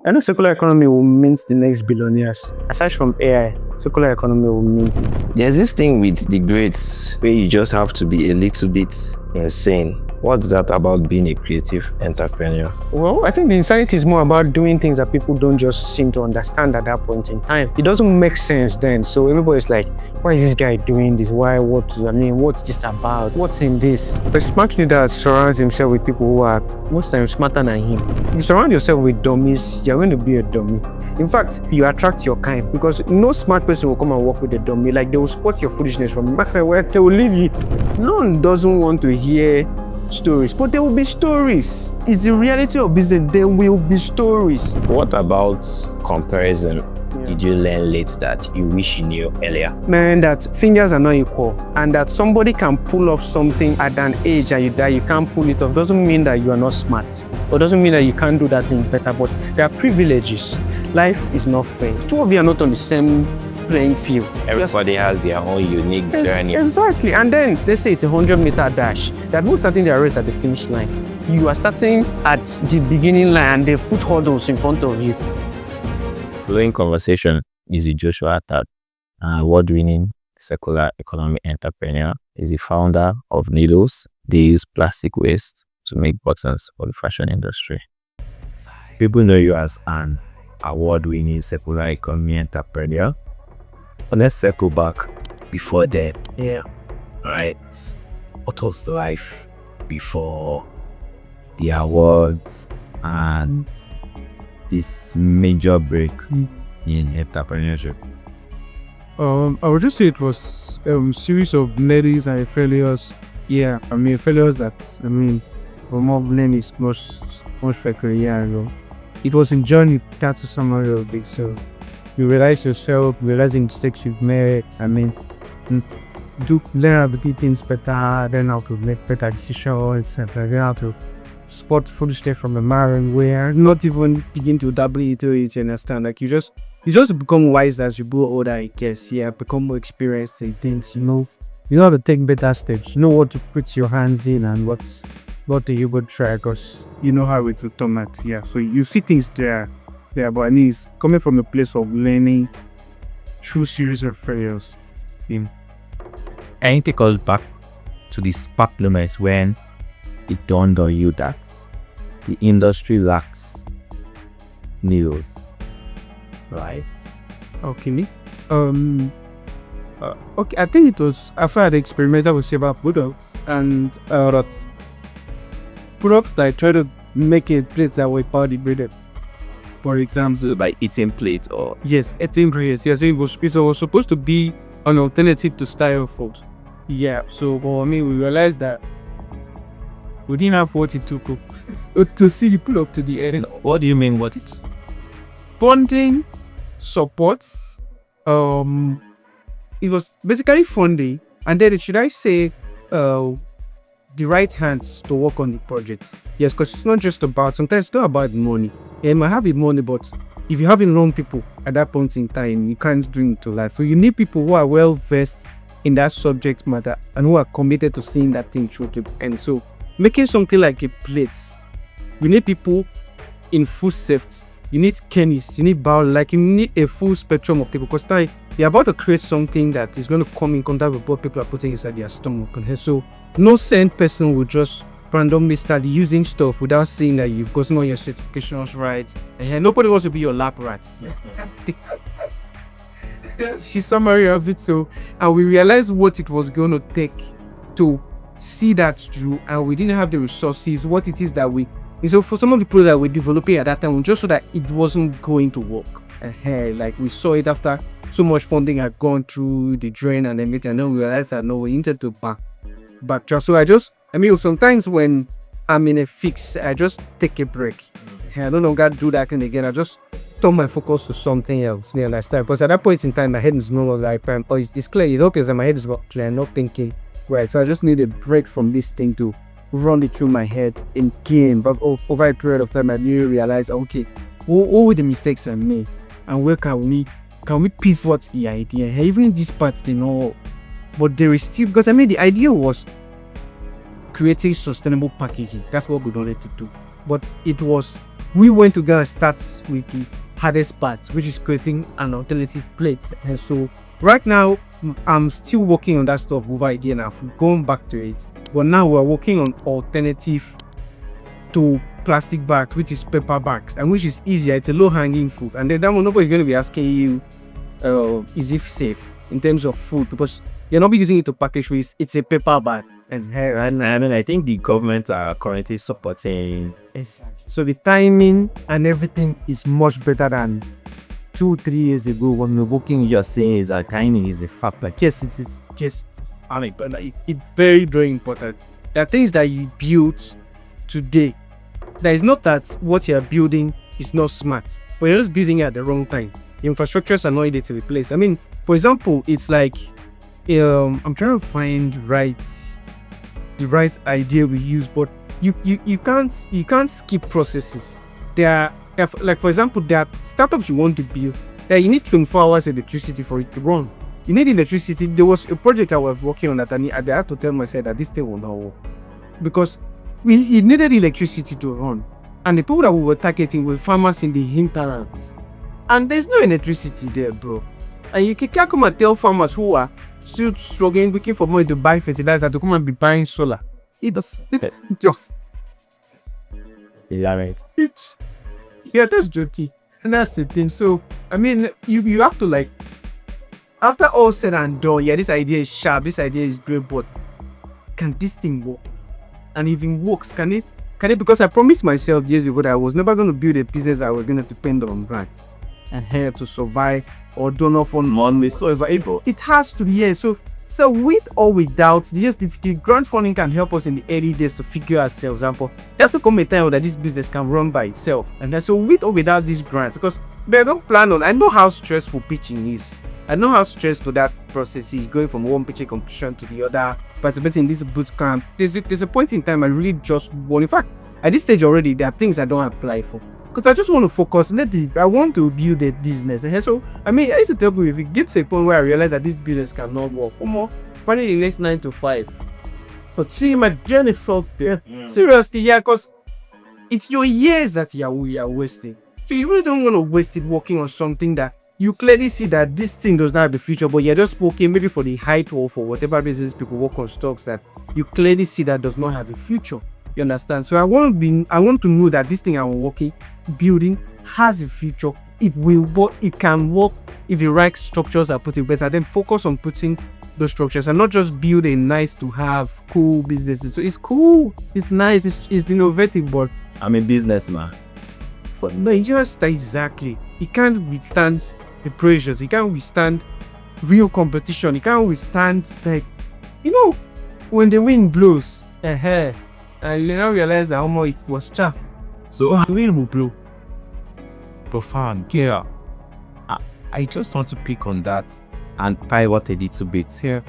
I know circular economy will mint the next billionaires. Aside from AI, circular economy will mint it. There's this thing with the grades where you just have to be a little bit insane. What's that about being a creative entrepreneur? Well, I think the insanity is more about doing things that people don't just seem to understand at that point in time. It doesn't make sense then. So everybody's like, why is this guy doing this? What's this about? What's in this? A smart leader surrounds himself with people who are most times smarter than him. If you surround yourself with dummies, you're going to be a dummy. In fact, you attract your kind because no smart person will come and work with a dummy. Like, they will spot your foolishness from where they will leave you. No one doesn't want to hear stories, but there will be stories. It's the reality of business. There will be stories. What about comparison? Did you learn late that you wish you knew earlier? Man, that fingers are not equal, and that somebody can pull off something at an age and you can't pull it off doesn't mean that you are not smart, or doesn't mean that you can't do that thing better. But there are privileges. Life is not fair. Two of you are not on the same playing field. Everybody has their own unique journey. Exactly. And then they say it's a 100-meter dash. They're both starting their race at the finish line. You are starting at the beginning line and they've put hurdles in front of you. Following conversation is Joshua Attat, an award-winning circular economy entrepreneur. He's the founder of Needles. They use plastic waste to make buttons for the fashion industry. People know you as an award-winning circular economy entrepreneur. But let's circle back before then. Yeah. Right. What was life before the awards and this major break in entrepreneurship? I would just say it was a series of learnings and failures. Yeah, failures that, were more learnings most like a year ago. It was a journey that's a summary of this. So you realize yourself, realizing mistakes you've made. Learn how to do things better, learn how to make better decisions, etc. Learn how to spot foolishness from a mile where not even begin to dabble into it, you understand? Like you just become wise as you grow older, I guess. Yeah, become more experienced in things, you know how to take better steps, you know what to put your hands in and what do you would try, because you know how it will turn out. Yeah, so you see things there, but I mean, it's coming from a place of learning through series of failures. I need to take us back to the spark moments when it dawned on you that the industry lacks needles, right? Okay. Okay, I think it was after I had experimented with several products and products that I tried to make a plates that were biodegradable. For example, By eating plates or yes, eating plates. Yes, it was supposed to be an alternative to styrofoam. Yeah, so we realized that we didn't have what it took to see the pull up to the end. what do you mean? What it's Funding supports. It was basically funding, and then should I say, the right hands to work on the project. Yes, because it's not just about, sometimes it's not about money. Yeah, you might have the money, but if you have the wrong people at that point in time, you can't bring it to life. So you need people who are well versed in that subject matter and who are committed to seeing that thing through to end. So making something like a plate, you need people in food safety. You need chemists, you need you need a full spectrum of people, because now you're about to create something that is going to come in contact with what people are putting inside their stomach. Okay? So no sane person will just randomly start using stuff without seeing that you've gotten all your certifications right. And nobody wants to be your lab rat. That's the summary of it. So, and we realized what it was going to take to see that through, and we didn't have the resources, what it is that so for some of the products that we're developing at that time, we just saw that it wasn't going to work. Like we saw it after so much funding had gone through the drain and everything, and then we realized that no, we needed to backtrack. So sometimes when I'm in a fix, I just take a break. I no longer do that thing again. I just turn my focus to something else. Yeah, last time. Because at that point in time, my head is no longer like, it's clear, it's obvious that my head is not clear, not thinking. Right, so I just need a break from this thing to run it through my head in game. But over a period of time, I didn't realize, okay, what were the mistakes I made, and where can we pivot the idea? Even these parts, they know, but there is still, because the idea was creating sustainable packaging. That's what we wanted to do. But it was we went to go and start with the hardest part, which is creating an alternative plate. And so right now, I'm still working on that stuff over again. I've gone back to it, but now we're working on alternative to plastic bags, which is paper bags, and which is easier. It's a low-hanging fruit, and then that one nobody's going to be asking you, is it safe in terms of food, because you're not be using it to package with. It's a paper bag. And I think the government are currently supporting. So the timing and everything is much better than 2-3 years ago when we were working. You're saying is that timing is a factor. yes, it's just, I mean, but it's very, very important. There are things that you build today. That is not that what you're building is not smart, but you're just building it at the wrong time. The infrastructures are not needed to replace. I mean, for example, it's like I'm trying to find the right idea we use, but you can't skip processes. There are, like for example, there are startups you want to build that you need 24 hours electricity for it to run. You need electricity. There was a project I was working on that and I had to tell myself that this thing will not work because it needed electricity to run, and the people that we were targeting were farmers in the hinterlands, and there's no electricity there, bro. And you can't come and tell farmers who are still struggling, looking for money to buy fertilizer to come and be buying solar. It does just. Yeah, right. That's jokey, and that's the thing. So I mean, you have to, like, after all said and done, yeah, this idea is sharp, this idea is great, but can this thing work? And if it works, can it? Because I promised myself years ago that I was never going to build a business I was going to depend on grants and help to survive or donor fund money. So if able, it has to be, yeah. So with or without, yes, the grant funding can help us in the early days to figure ourselves out. But there's a come a time that this business can run by itself. And then, so with or without these grants, because they don't plan on. I know how stressful pitching is. I know how stressful that process is, going from one pitching competition to the other, participating in this boot camp. There's a point in time I really just want. In fact, at this stage already, there are things I don't apply for because I just want to focus. I want to build a business. And so, I mean, I used to tell people, if it gets to a point where I realize that this business cannot work, find the next 9 to 5. But see, my journey felt there. Seriously, yeah, because it's your years that you are wasting. So you really don't want to waste it working on something that you clearly see that this thing does not have the future, but you're just working maybe for the height or for whatever reasons people work on stocks that you clearly see that does not have a future. You understand? So I want to know that this thing I'm working, building has a future. It will work. It can work if the right structures are put in place. And then focus on putting those structures and not just build a nice to have cool businesses. So it's cool, it's nice, it's innovative, but I'm a businessman. No, just exactly. It can't withstand the pressures. It can't withstand real competition. It can't withstand, like, when the wind blows, and you now realize that how much it was chaff. So the wind will blow. Profound. Yeah. I just want to pick on that and pivot a little bit here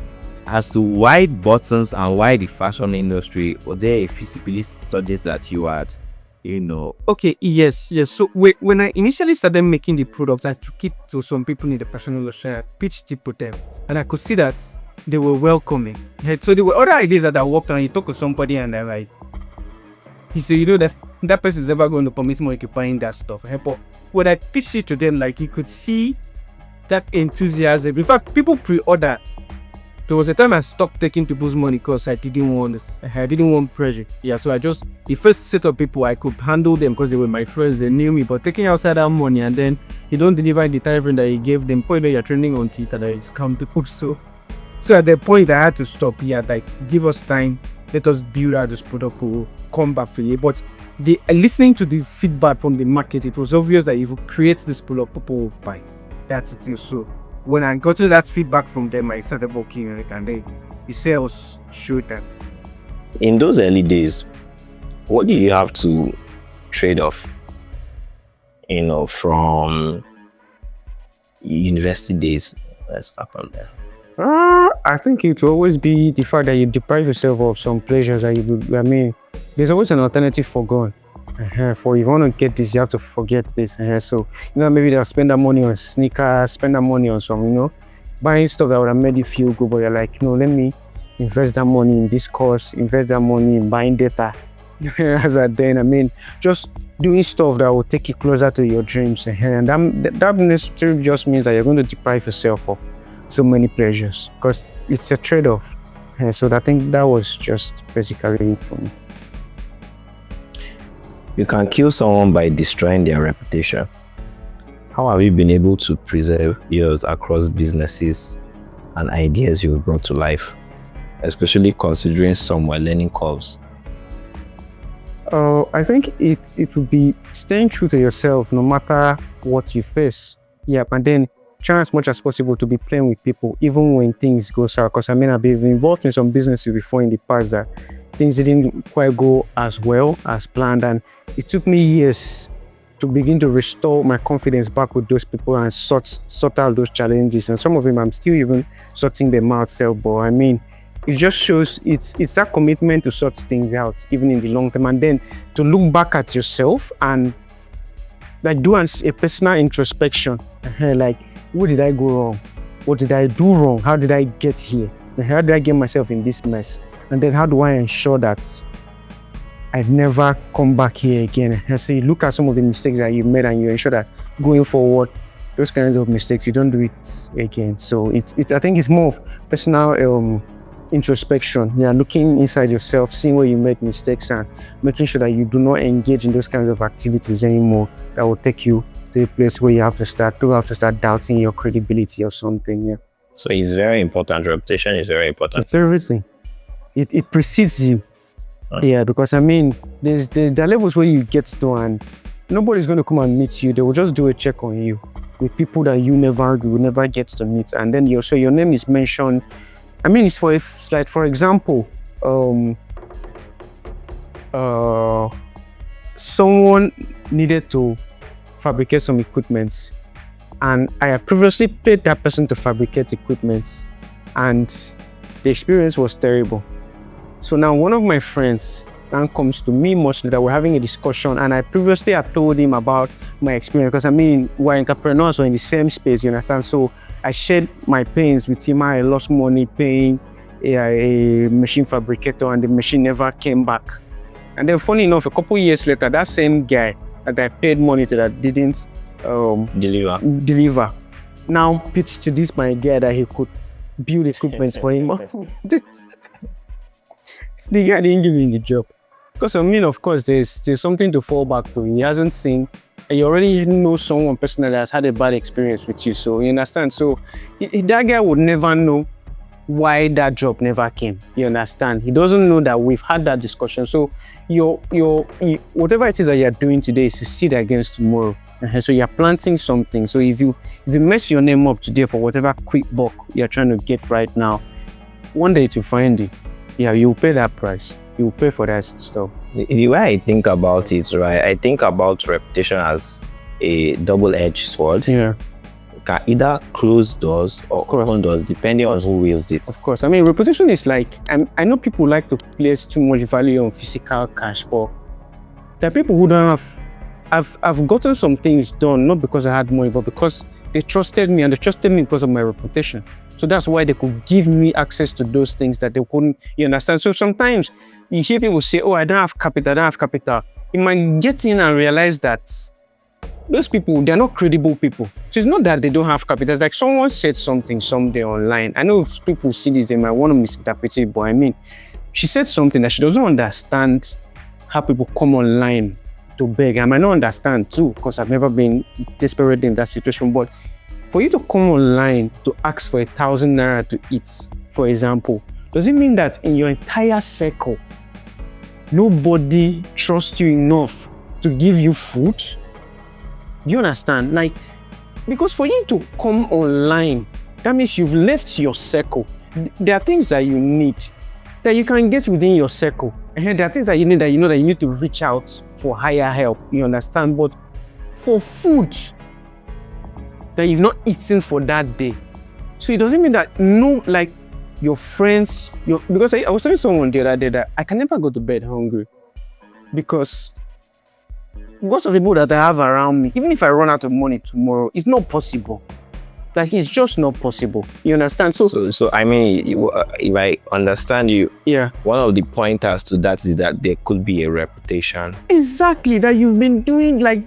as to why buttons and why the fashion industry. Was there a feasibility study that you had? Okay, yes. So when I initially started making the products, I took it to some people in the personal industry. I pitched it to them, and I could see that they were welcoming. So there were other ideas that I worked on. You talk to somebody, and they're like, he said, that person is never going to permit me occupying that stuff. But when I pitched it to them, like, you could see that enthusiasm. In fact, people pre-order. There was a time I stopped taking people's money because I didn't want this. I didn't want pressure. Yeah, so the first set of people, I could handle them because they were my friends, they knew me. But taking outside that money and then you don't deliver in the time frame that you gave them, point you're trending on Twitter, that is scam people. So at that point, I had to stop here. Like, give us time, let us build out this product, we'll come back for you. But listening to the feedback from the market, it was obvious that if you create this product, people will buy. That's it. So when I got to that feedback from them, I started working on it, and the sales showed that. In those early days, what do you have to trade off, from university days? Let's start from there. I think it will always be the fact that you deprive yourself of some pleasures that there's always an alternative for going. For if you want to get this, you have to forget this. So, maybe they'll spend that money on sneakers, spend that money on some, buying stuff that would have made you feel good, but you're like, let me invest that money in this course, invest that money in buying data. as at then. I mean, just doing stuff that will take you closer to your dreams. And that necessarily just means that you're going to deprive yourself of so many pleasures because it's a trade-off. And so I think that was just basically it for me. You can kill someone by destroying their reputation. How have you been able to preserve yours across businesses and ideas you've brought to life, especially considering some were learning curves? I think it would be staying true to yourself no matter what you face. Yeah, and then try as much as possible to be playing with people, even when things go sour. Because I mean, I've been involved in some businesses before in the past that things didn't quite go as well as planned, and it took me years to begin to restore my confidence back with those people and sort out those challenges. And some of them I'm still even sorting them out self. But I mean, it just shows it's that commitment to sort things out even in the long term, and then to look back at yourself and like do a personal introspection. Like, what did I go wrong? What did I do wrong? How did I get here? How did I get myself in this mess? And then how do I ensure that I never come back here again? And so you look at some of the mistakes that you made and you ensure that going forward, those kinds of mistakes, you don't do it again. So I think it's more of personal introspection. Yeah, looking inside yourself, seeing where you make mistakes and making sure that you do not engage in those kinds of activities anymore that will take you to a place where you have to start doubting your credibility or something. Yeah. So it's very important. Reputation is very important. It's everything. It precedes you. Yeah, because I mean, there are levels where you get to and nobody's going to come and meet you. They will just do a check on you with people that you will never get to meet. And then your name is mentioned. I mean, it's like, for example, someone needed to fabricate some equipment, and I had previously paid that person to fabricate equipment, and the experience was terrible. So now one of my friends now comes to me much later. We're having a discussion, and I previously had told him about my experience because I mean, we're entrepreneurs, we're in the same space, you understand? So I shared my pains with him. I lost money paying a machine fabricator, and the machine never came back. And then funny enough, a couple years later, that same guy that I paid money to that didn't deliver now pitched to this my guy that he could build equipment for him. The guy didn't give me the job. Because I mean, of course, there's something to fall back to. He hasn't seen, and you already know someone personally that's had a bad experience with you. So you understand? So that guy would never know why that job never came. You understand? He doesn't know that we've had that discussion. So your whatever it is that you're doing today is a seed against tomorrow. So you're planting something. So if you mess your name up today for whatever quick buck you're trying to get right now, one day to find it. Yeah, you'll pay that price. You'll pay for that stuff. The way I think about it, right, I think about reputation as a double-edged sword. Yeah. You can either close doors or open doors depending on who wields it. Of course. I mean, reputation is like, I know people like to place too much value on physical cash, but there are people who don't have. I've gotten some things done, not because I had money, but because they trusted me, and they trusted me because of my reputation. So that's why they could give me access to those things that they couldn't, you understand? So sometimes you hear people say, oh, I don't have capital. You might get in and realize that those people, they're not credible people. So it's not that they don't have capital. It's like someone said something someday online. I know if people see this, they might want to misinterpret it, but I mean, she said something that she doesn't understand how people come online to beg. I might not understand too, because I've never been desperate in that situation, but for you to come online to ask for 1,000 naira to eat, for example, does it mean that in your entire circle, nobody trusts you enough to give you food? Do you understand? Like, because for you to come online, that means you've left your circle. There are things that you need that you can get within your circle. And there are things that you need that you know that you need to reach out for higher help. You understand? But for food that you've not eaten for that day, so it doesn't mean that like your friends, because I was telling someone the other day that I can never go to bed hungry because most of the people that I have around me, even if I run out of money tomorrow, it's not possible. Like, it's just not possible. You understand? So I mean, if I understand you, Yeah. one of the pointers to that is that there could be a reputation. Exactly, that you've been doing, like,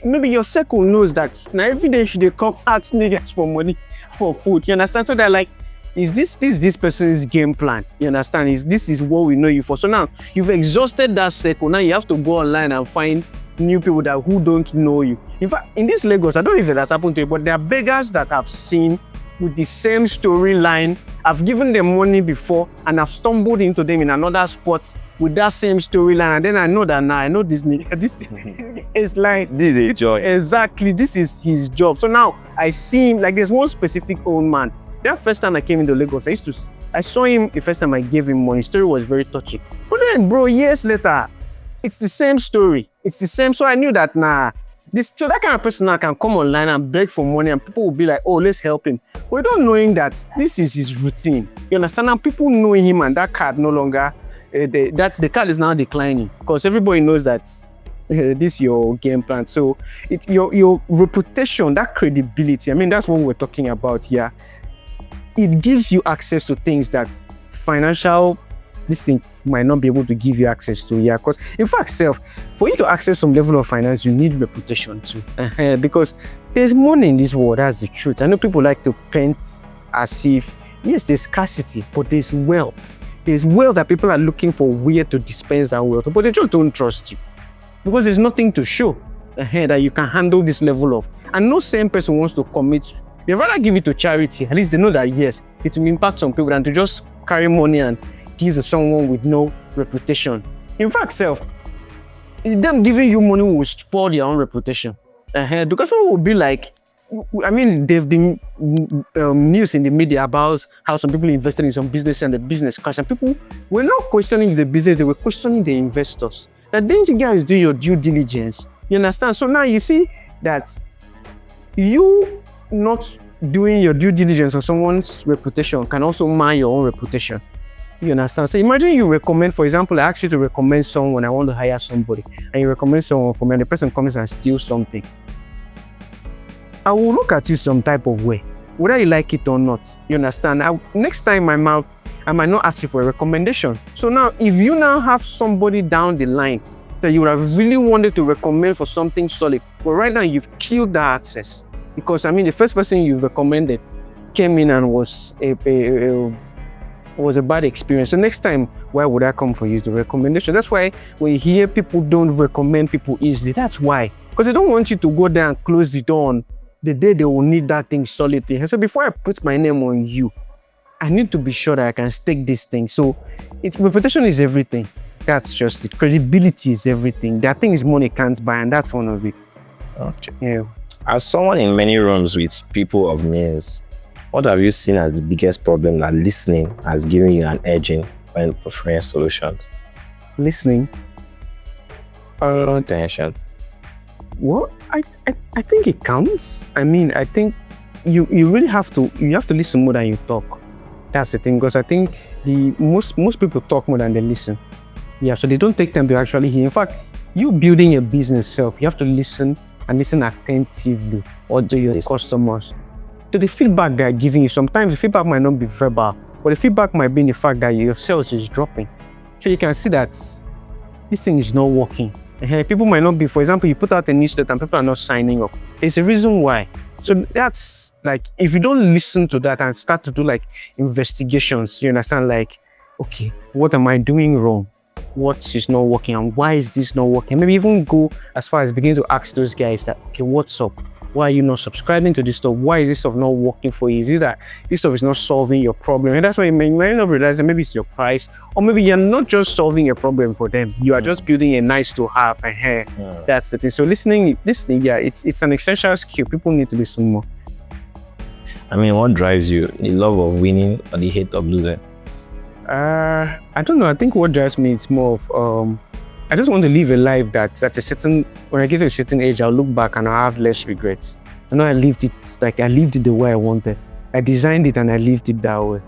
maybe your circle knows that now every day should they come ask niggas for money for food. You understand? So they're like, is this person's game plan? You understand? This is what we know you for. So now you've exhausted that circle. Now you have to go online and find new people who don't know you. In fact, in this Lagos, I don't know if that's happened to you, but there are beggars that I've seen with the same storyline. I've given them money before and I've stumbled into them in another spot with that same storyline, and then I know that now I know this nigga. This is like, This is a joy. exactly, this is his job. So now I see him, like, there's one specific old man. That first time I came into Lagos, I saw him the first time I gave him money. His story was very touching. But then, bro, years later, it's the same story. It's the same. So I knew that, so that kind of person now can come online and beg for money, and people will be like, oh, let's help him. But without knowing that this is his routine. You understand? And people know him, and that card no longer, the card is now declining because everybody knows that this is your game plan. So your reputation, that credibility, I mean, that's what we're talking about here. It gives you access to things that financial, this thing might not be able to give you access to. Yeah, because in fact, for you to access some level of finance, you need reputation too. Because there's money in this world, that's the truth. I know people like to paint as if, yes, there's scarcity, but there's wealth. There's wealth that people are looking for where to dispense that wealth, but they just don't trust you. Because there's nothing to show that you can handle this level of. And no same person wants to commit. They'd rather give it to charity. At least they know that, yes, it will impact some people than to just carry money and give to someone with no reputation. In fact, them giving you money will spoil their own reputation. Because people will be like, I mean, there've been news in the media about how some people invested in some business and the business crashed. And people were not questioning the business, they were questioning the investors. That didn't you guys do your due diligence? You understand? So now you see that you not doing your due diligence on someone's reputation can also mar your own reputation. You understand? So imagine you recommend, for example, I ask you to recommend someone, I want to hire somebody, and you recommend someone for me, and the person comes and steals something. I will look at you some type of way, whether you like it or not. You understand? Next time I might not ask you for a recommendation. So now, if you now have somebody down the line that you would have really wanted to recommend for something solid, but right now you've killed that access. Because, I mean, the first person you've recommended came in and was a bad experience. So next time, why would I come for you to recommendation? That's why when you hear people don't recommend people easily, that's why. Because they don't want you to go there and close the door on the day they will need that thing solidly. And so before I put my name on you, I need to be sure that I can stake this thing. So reputation is everything. That's just it. Credibility is everything. There are things money can't buy, and that's one of it. Okay. Yeah. As someone in many rooms with people of means, what have you seen as the biggest problem that listening has given you an edge in when preferring solutions? Listening. Attention. Well, I think it counts. I mean, I think you really have to listen more than you talk. That's the thing, because I think most people talk more than they listen. Yeah, so they don't take time to actually hear. In fact, you building a business self, you have to listen and listen attentively, or to your customers, to the feedback they're giving you. Sometimes the feedback might not be verbal, but the feedback might be in the fact that your sales is dropping. So you can see that this thing is not working. People might not be, for example, you put out a newsletter and people are not signing up. There's a reason why. So that's like, if you don't listen to that and start to do like investigations, you understand, like, okay, what am I doing wrong? What is not working, and why is this not working? Maybe even go as far as begin to ask those guys that, okay, what's up? Why are you not subscribing to this stuff? Why is this stuff not working for you? Is it that this stuff is not solving your problem? And that's why you may not realize that maybe it's your price, or maybe you're not just solving a problem for them. You are just building a nice to have, and that's the thing. So listening, yeah, it's an essential skill. People need to listen more. I mean, what drives you? The love of winning or the hate of losing? I don't know. I think what drives me is more of I just want to live a life that at a certain, when I get to a certain age, I'll look back and I'll have less regrets. I know I lived it the way I wanted. I designed it and I lived it that way.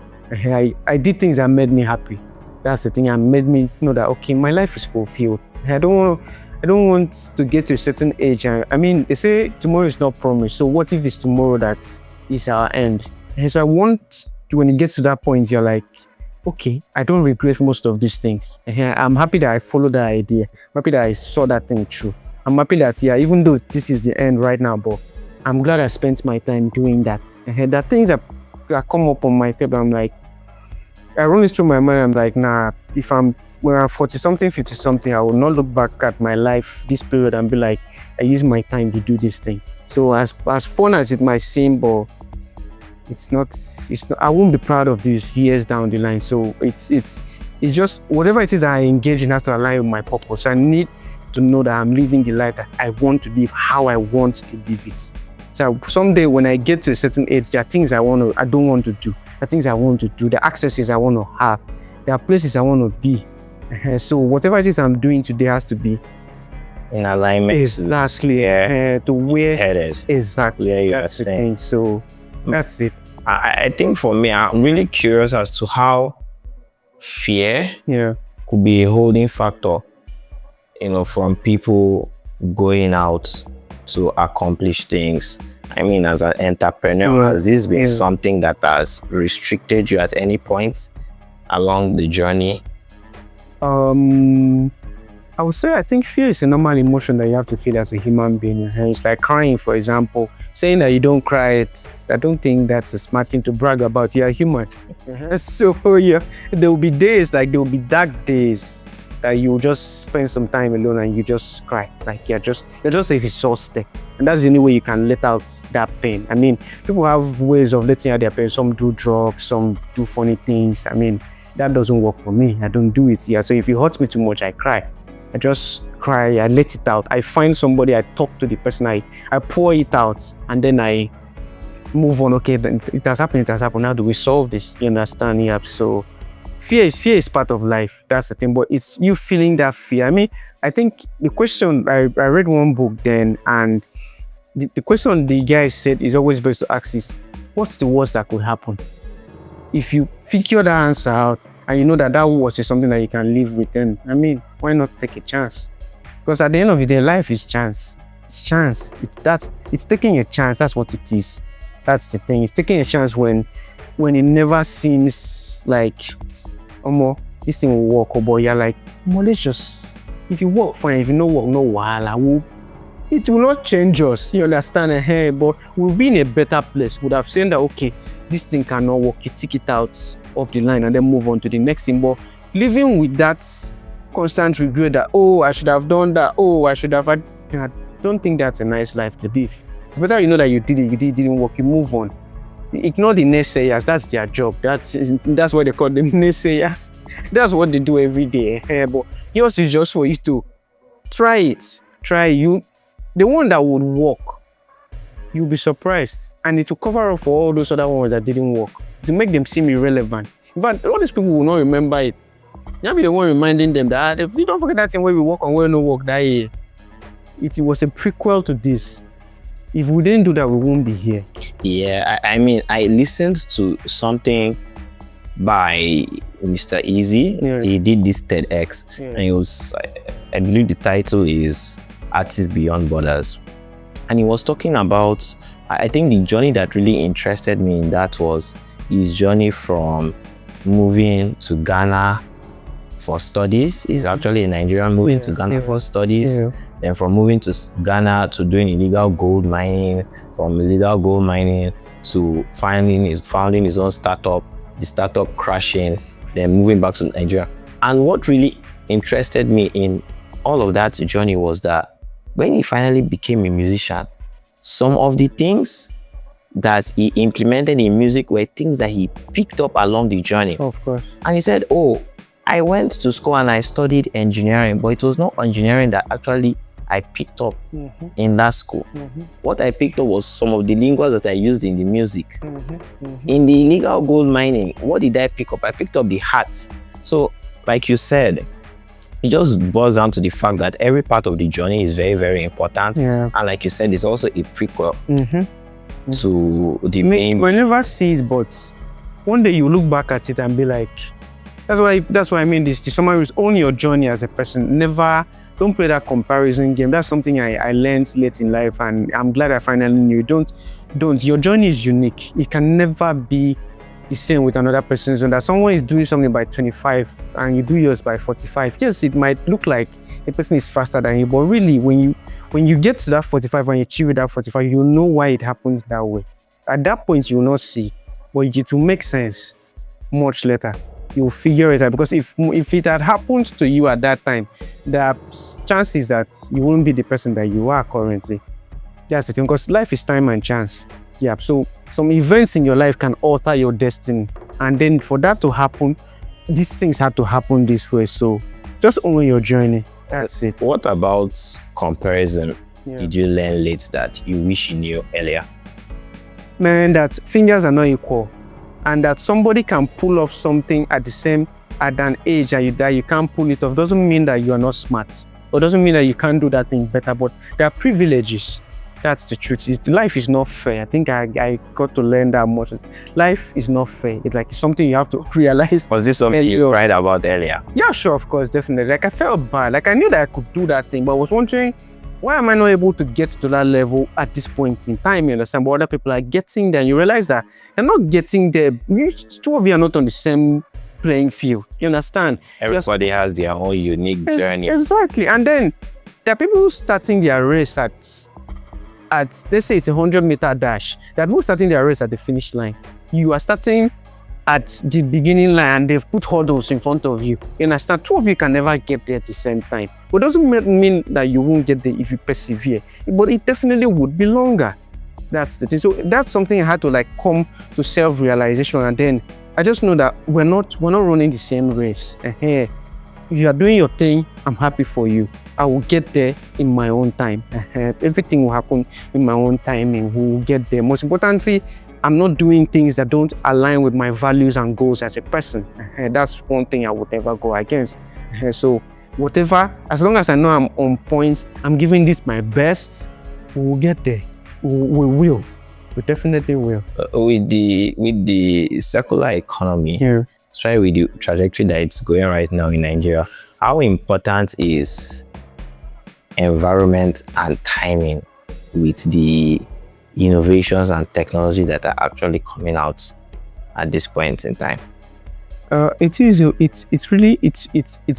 I did things that made me happy. That's the thing, and made me know that, okay, my life is fulfilled. I don't want to get to a certain age. I mean, they say tomorrow is not promised. So what if it's tomorrow that is our end. And so I want to, when it gets to that point, you're like, okay, I don't regret most of these things. I'm happy that I followed that idea. I'm happy that I saw that thing through. I'm happy that, yeah, even though this is the end right now, but I'm glad I spent my time doing that. There are things that come up on my table. I'm like, I run it through my mind. I'm like, nah, when I'm 40 something, 50 something, I will not look back at my life, this period, and be like, I used my time to do this thing. So as fun as it might seem, but it's not, I won't be proud of this years down the line. So it's just whatever it is that I engage in has to align with my purpose. I need to know that I'm living the life that I want to live, how I want to live it. So someday when I get to a certain age, there are things I don't want to do. There are things I want to do. There are accesses I want to have. There are places I want to be. So whatever it is I'm doing today has to be in alignment. Exactly. To where headed. Exactly. Yeah, you are that's the saying. thing. So that's it. I think for me, I'm really curious as to how fear could be a holding factor, from people going out to accomplish things. I mean, as an entrepreneur, has this been something that has restricted you at any point along the journey? I would say I think fear is a normal emotion that you have to feel as a human being. It's like crying, for example. Saying that you don't cry, I don't think that's a smart thing to brag about. You're human. So yeah, there will be days, like there will be dark days that you just spend some time alone and you just cry. Like you're just exhausted. And that's the only way you can let out that pain. I mean, people have ways of letting out their pain. Some do drugs, some do funny things. I mean, that doesn't work for me. I don't do it. Yeah. So if it hurts me too much, I cry. I just cry, I let it out. I find somebody, I talk to the person, I pour it out, and then I move on. Okay, then it has happened. How do we solve this? You understand? Yeah. So fear is part of life. That's the thing. But it's you feeling that fear. I mean, I think the question, I read one book then, and the question the guy said is always best to ask is, what's the worst that could happen? If you figure that answer out and you know that worst is something that you can live with, then I mean, why not take a chance? Because at the end of the day, life is chance. It's chance. It's taking a chance. That's what it is. That's the thing. It's taking a chance when it never seems like, this thing will work. But you're like, let's just, if you work, fine. If you no work, no while. It will not change us. You understand? But we'll be in a better place. Would have said that, okay, this thing cannot work. You take it out of the line and then move on to the next thing. But living with that constant regret that, I should have done that, I should have had, I don't think that's a nice life to live. It's better you know that you did it didn't work, you move on. Ignore the naysayers, that's their job. That's what they call them, naysayers. That's what they do every day. But yours is just for you to try it. The one that would work, you'll be surprised. And it will cover up for all those other ones that didn't work, to make them seem irrelevant. In fact, all these people will not remember it. You'll be the one reminding them that if you don't forget that thing where we work on where no work that year, it was a prequel to this. If we didn't do that, we won't be here. Yeah, I mean, I listened to something by Mr. Easy. Yeah. He did this TEDx, and it was, I believe the title is Artists Beyond Borders. And he was talking about, I think the journey that really interested me in that was his journey from moving to Ghana for studies. He's actually a Nigerian moving to Ghana for studies. Then from moving to Ghana to doing illegal gold mining, from illegal gold mining to founding his own startup, the startup crashing, then moving back to Nigeria. And what really interested me in all of that journey was that when he finally became a musician, some of the things that he implemented in music were things that he picked up along the journey. Of course. And he said, I went to school and I studied engineering, but it was not engineering that actually I picked up in that school. What I picked up was some of the linguas that I used in the music. In the illegal gold mining, what did I pick up? I picked up the heart. So, like you said, it just boils down to the fact that every part of the journey is very, very important. And like you said, it's also a prequel to the main. We'll never see it, but one day you look back at it and be like, that's why I mean this. The summary is own your journey as a person. Never don't play that comparison game. That's something I learned late in life, and I'm glad I finally knew. Don't. Your journey is unique. It can never be the same with another person's. That someone is doing something by 25 and you do yours by 45. Yes, it might look like the person is faster than you, but really, when you get to that 45 and you achieve that 45, you know why it happens that way. At that point, you will not see, but it will make sense much later. You'll figure it out, because if it had happened to you at that time, there are chances that you won't be the person that you are currently. That's the thing, because life is time and chance. Yeah, so some events in your life can alter your destiny, and then for that to happen, these things have to happen this way. So just own your journey. That's it. What about comparison? Yeah. Did you learn late that you wish you knew earlier? Man, that fingers are not equal, and that somebody can pull off something at an age that you can't pull it off doesn't mean that you are not smart, or doesn't mean that you can't do that thing better, but there are privileges. That's the truth. Life is not fair. I think I got to learn that much. Life is not fair. It's something you have to realize. Was this something you cried about earlier? Yeah, sure, of course, definitely. I felt bad. I knew that I could do that thing, but I was wondering, why am I not able to get to that level at this point in time? You understand? But other people are getting there, and you realize that you're not getting there. Two of you are not on the same playing field. You understand? Everybody has their own unique journey. Exactly. And then there are people starting their race at let's say it's a 100-meter dash. There are people starting their race at the finish line. You are starting at the beginning line, and they've put hurdles in front of you. You understand? Two of you can never get there at the same time. But it doesn't mean that you won't get there if you persevere. But it definitely would be longer. That's the thing. So that's something I had to come to self-realization, and then I just know that we're not running the same race. If you are doing your thing, I'm happy for you. I will get there in my own time. Everything will happen in my own timing. We will get there. Most importantly, I'm not doing things that don't align with my values and goals as a person. That's one thing I would never go against. So whatever, as long as I know I'm on point, I'm giving this my best, we will get there. We will. We definitely will. With the circular economy, especially with the trajectory that it's going right now in Nigeria, how important is environment and timing with the innovations and technology that are actually coming out at this point in time? It's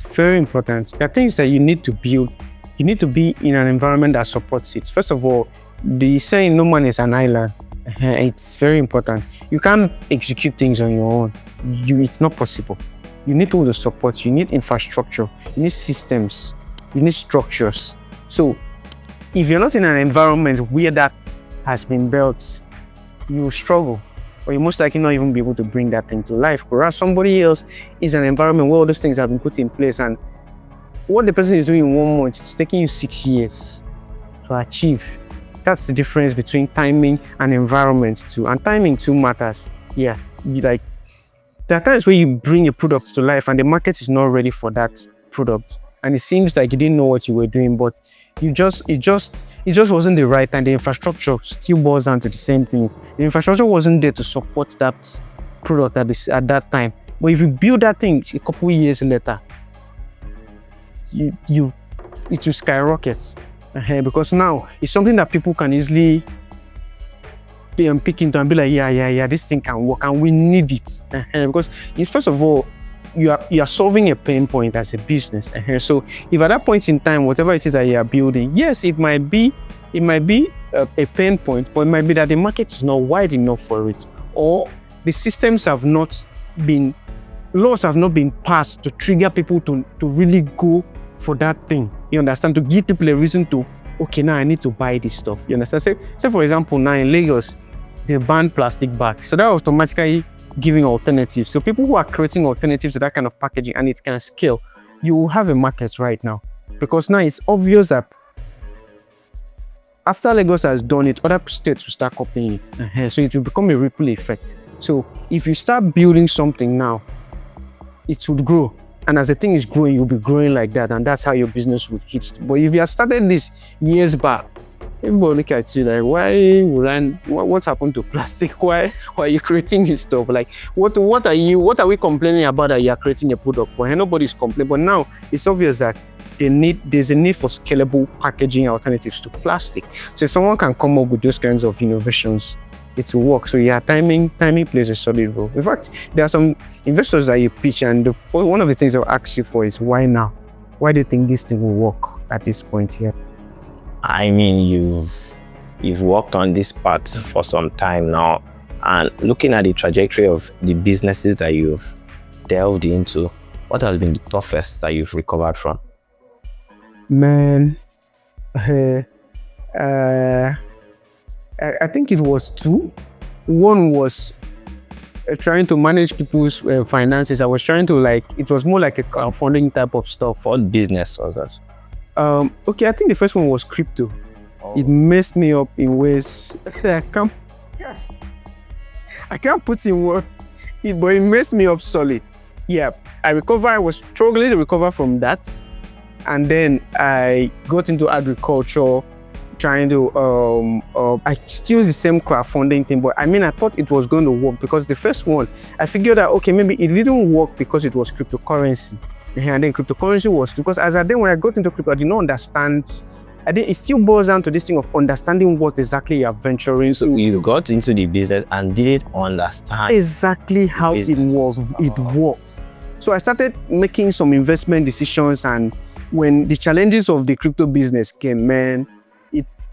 very important. There are things that you need to build. You need to be in an environment that supports it. First of all, the saying "no man is an island." It's very important. You can't execute things on your own. It's not possible. You need all the support. You need infrastructure. You need systems. You need structures. So if you're not in an environment where that has been built, you will struggle, or you most likely not even be able to bring that thing to life. Whereas somebody else is an environment where all those things have been put in place, and what the person is doing in 1 month, it's taking you 6 years to achieve. That's the difference between timing and environment too. And timing too matters. Yeah, there are times where you bring a product to life and the market is not ready for that product, and it seems like you didn't know what you were doing, but it just wasn't the right time. The infrastructure still boils down to the same thing. The infrastructure wasn't there to support that product at that time. But if you build that thing a couple of years later, it will skyrocket. Because now it's something that people can easily pick into and be like, yeah, this thing can work, and we need it. Because first of all, you are solving a pain point as a business. So if at that point in time, whatever it is that you are building, yes, it might be a pain point, but it might be that the market is not wide enough for it, or the systems laws have not been passed to trigger people to really go for that thing. You understand? To give people a reason to, okay, now I need to buy this stuff. You understand? Say for example, now in Lagos, they banned plastic bags. So that automatically giving alternatives. So people who are creating alternatives to that kind of packaging, and it can scale, you will have a market right now. Because now it's obvious that after Lagos has done it, other states will start copying it. So it will become a ripple effect. So if you start building something now, it would grow. And as the thing is growing, you'll be growing like that, and that's how your business would hit. But if you have started this years back, everybody look at you like, what happened to plastic? Why are you creating this stuff? Like, what are we complaining about that you are creating a product for? And nobody's complaining. But now it's obvious that there's a need for scalable packaging alternatives to plastic. So if someone can come up with those kinds of innovations, it will work. So yeah, timing plays a solid role. In fact, there are some investors that you pitch, and one of the things they'll ask you for is why now? Why do you think this thing will work at this point here? I mean, you've worked on this part for some time now, and looking at the trajectory of the businesses that you've delved into, what has been the toughest that you've recovered from? Man, I think it was two. One was trying to manage people's finances. I was trying to it was more like a crowdfunding type of stuff. What business was that? Okay, I think the first one was crypto. It messed me up in ways I can't put in words, but it messed me up solid. Yeah, I was struggling to recover from that. And then I got into agriculture, trying to, I still use the same crowdfunding thing, but I thought it was going to work because the first one, I figured out, okay, maybe it didn't work because it was cryptocurrency. And then cryptocurrency was, because when I got into crypto, I did not understand. It still boils down to this thing of understanding what exactly you're venturing. So you got into the business and didn't understand exactly how it works. So I started making some investment decisions, and when the challenges of the crypto business came, man,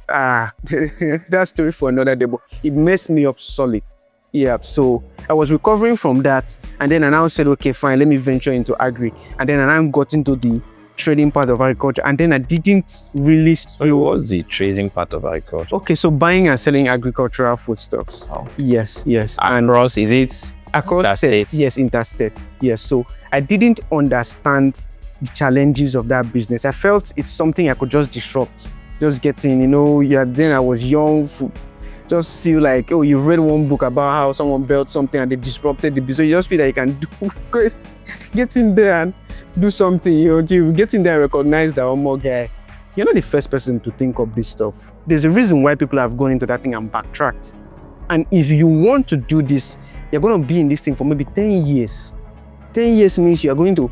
that story for another day, but it messed me up solid. Yeah, so I was recovering from that, and then I now said, okay, fine, let me venture into agri. And then I now got into the trading part of agriculture, and then I didn't really. So what was the trading part of agriculture? Okay, so buying and selling agricultural foodstuffs. Oh. Yes. Across, is it across states? Yes, interstate. Yes, so I didn't understand the challenges of that business. I felt it's something I could just disrupt, just get in, then I was young, just feel like, oh, you've read one book about how someone built something and they disrupted the business, so you just feel that you can get in there and do something, you get in there and recognize that, oh my guy, you're not the first person to think of this stuff. There's a reason why people have gone into that thing and backtracked. And if you want to do this, you're going to be in this thing for maybe 10 years. 10 years means you're going to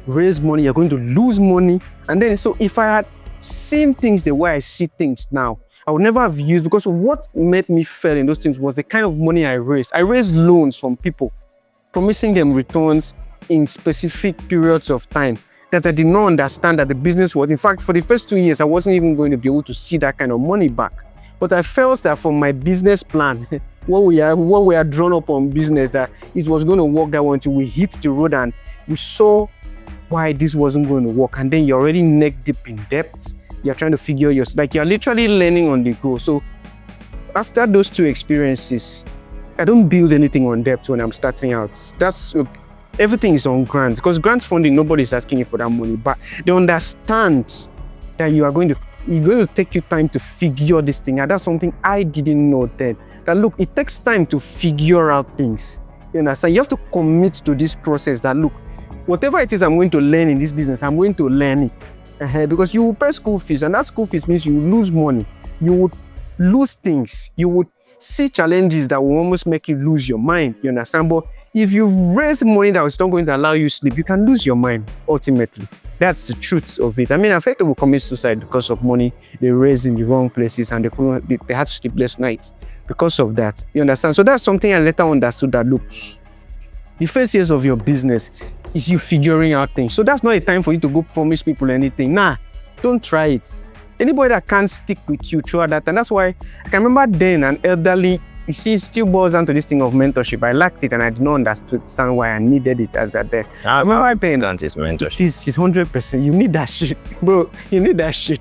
raise money, you're going to lose money. And then, so if I had seen things the way I see things now, I would never have used, because what made me fail in those things was the kind of money I raised. I raised loans from people, promising them returns in specific periods of time that I did not understand that the business was. In fact, for the first 2 years, I wasn't even going to be able to see that kind of money back. But I felt that from my business plan, what we are drawn up on business, that it was going to work that way until we hit the road and we saw why this wasn't going to work. And then you're already neck deep in debts. You're trying to figure you're literally learning on the go. So after those two experiences, I don't build anything on debt when I'm starting out. Everything is on grants, because grants funding, nobody's asking you for that money, but they understand that it's going to take you time to figure this thing. And that's something I didn't know then. That look, it takes time to figure out things. You understand? You have to commit to this process that look, whatever it is I'm going to learn in this business, I'm going to learn it. Because you will pay school fees, and that school fees means you will lose money. You would lose things. You would see challenges that will almost make you lose your mind. You understand? But if you've raised money that is not going to allow you sleep, you can lose your mind ultimately. That's the truth of it. I've heard people commit suicide because of money they raised in the wrong places, and they had sleepless nights because of that. You understand? So that's something I later understood, that look, the first years of your business is you figuring out things. So that's not a time for you to go promise people anything. Nah, don't try it. Anybody that can't stick with you throughout that, and that's why I can remember then an elderly, you see, it still boils down to this thing of mentorship. I liked it and I did not understand why I needed it as that day. How important is mentorship? It's 100%. You need that shit, bro. You need that shit.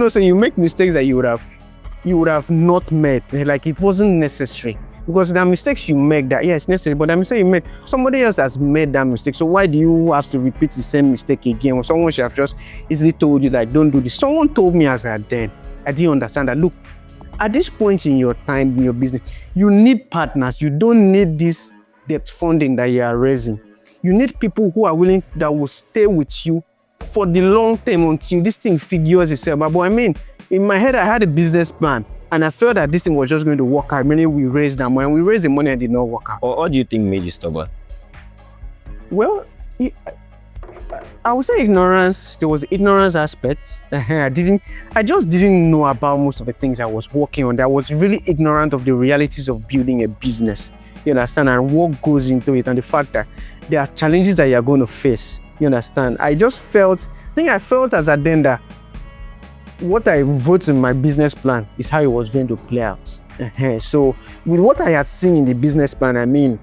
So you make mistakes that you would have not made. Like, it wasn't necessary. Because the mistakes you make, that, yes, necessary, but the mistake you made, somebody else has made that mistake. So why do you have to repeat the same mistake again? When someone should have just easily told you, like, don't do this. Someone told me as I then, I didn't understand that. Look, at this point in your time, in your business, you need partners. You don't need this debt funding that you are raising. You need people who are willing, that will stay with you for the long term until this thing figures itself. But in my head, I had a business plan. And I felt that this thing was just going to work out. Meaning we raised that money. We raised the money and it did not work out. Or what do you think made you stubborn? Well, I would say ignorance. There was ignorance aspect. I just didn't know about most of the things I was working on. I was really ignorant of the realities of building a business. You understand? And what goes into it, and the fact that there are challenges that you're going to face. You understand? I felt as a then that what I wrote in my business plan is how it was going to play out. So with what I had seen in the business plan, I mean,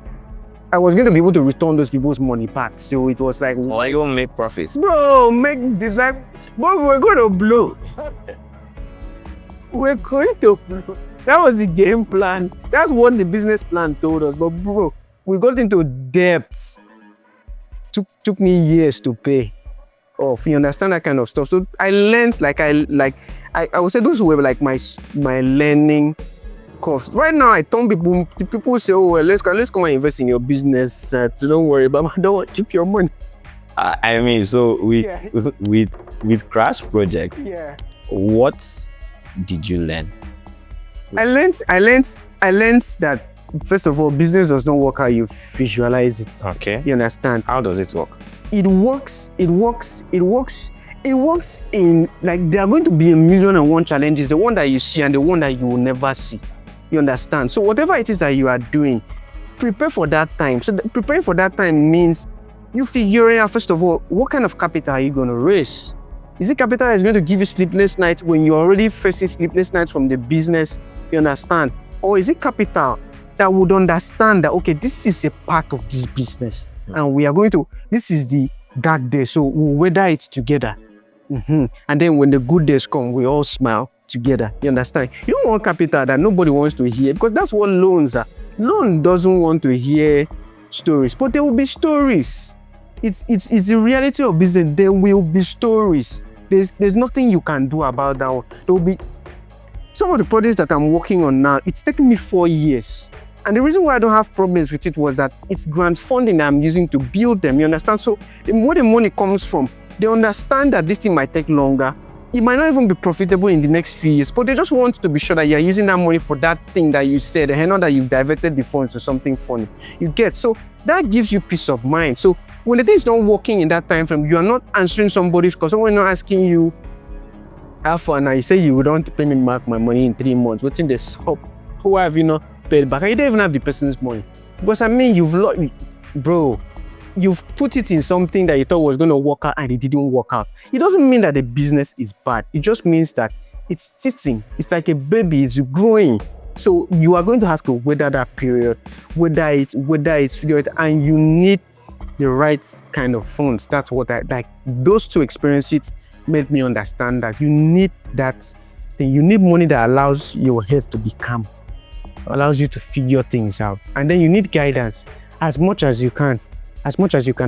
I was going to be able to return those people's money back. So it was like, Why you won't make profits? bro, make this like, bro, we're going to blow. We're going to blow. That was the game plan. That's what the business plan told us. But bro, we got into debts. Took me years to pay off. You understand that kind of stuff. So I learned, I would say those were like my learning cost. Right now, I tell people say, oh, well, let's come and invest in your business. Don't worry, but I don't want to keep your money. I mean, so with Crash Project, Yeah. what did you learn? I learned that, first of all, business does not work how you visualize it. Okay. You understand? How does it work? It works in, like, there are going to be 1,000,001 challenges, the one that you see and the one that you will never see. You understand? So whatever it is that you are doing, prepare for that time. So preparing for that time means you figuring out, first of all, what kind of capital are you going to raise? Is it capital that is going to give you sleepless nights when you're already facing sleepless nights from the business? You understand? Or is it capital that would understand that, okay, this is a part of this business and we are going to, this is the dark day, so we'll weather it together. And then when the good days come, we all smile together. You understand? You don't want capital that nobody wants to hear, because that's what loans are. Loan doesn't want to hear stories, but there will be stories. It's the reality of business. There will be stories. There's nothing you can do about that one. There will be some of the projects that I'm working on now. It's taken me 4 years. And the reason why I don't have problems with it was that it's grant funding that I'm using to build them. You understand? So where the money comes from, they understand that this thing might take longer. It might not even be profitable in the next few years, but they just want to be sure that you're using that money for that thing that you said, and not that you've diverted the funds to something funny. You get? So that gives you peace of mind. So when the thing is not working in that time frame, you are not answering somebody's call. Someone not asking you, how far now? You say you don't pay me back my money in 3 months. What's in the shop? Who have you not paid back? You don't even have the person's money. Because I mean, you've put it in something that you thought was going to work out and it didn't work out. It doesn't mean that the business is bad. It just means that it's sitting. It's like a baby, it's growing. So you are going to have to weather that period, whether it's figure it, and you need the right kind of funds. That's what those two experiences made me understand that you need that thing. You need money that allows your head to be calm, allows you to figure things out. And then you need guidance as much as you can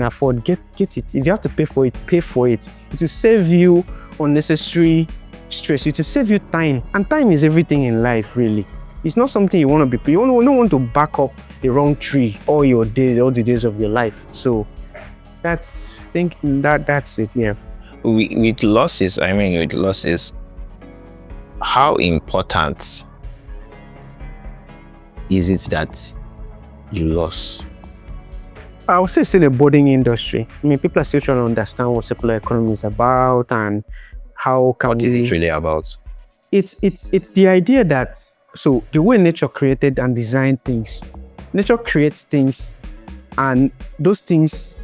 afford. Get it. If you have to pay for it, pay for it. It will save you unnecessary stress. It will save you time. And time is everything in life, really. It's not something you want to be. You don't want to back up the wrong tree all the days of your life. So that's it. Yeah. With losses, how important is it that you lost? I would say it's still a budding industry. I mean, people are still trying to understand what circular economy is about and how can What is it really about? It's the idea that, so the way nature created and designed things, nature creates things and those things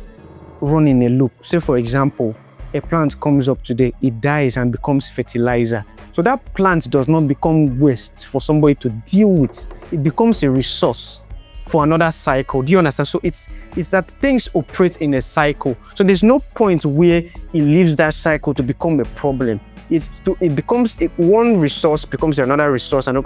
run in a loop. Say, for example, a plant comes up today, it dies and becomes fertilizer. So that plant does not become waste for somebody to deal with. It becomes a resource for another cycle. Do you understand? So it's that things operate in a cycle. So there's no point where it leaves that cycle to become a problem. It becomes one resource becomes another resource, and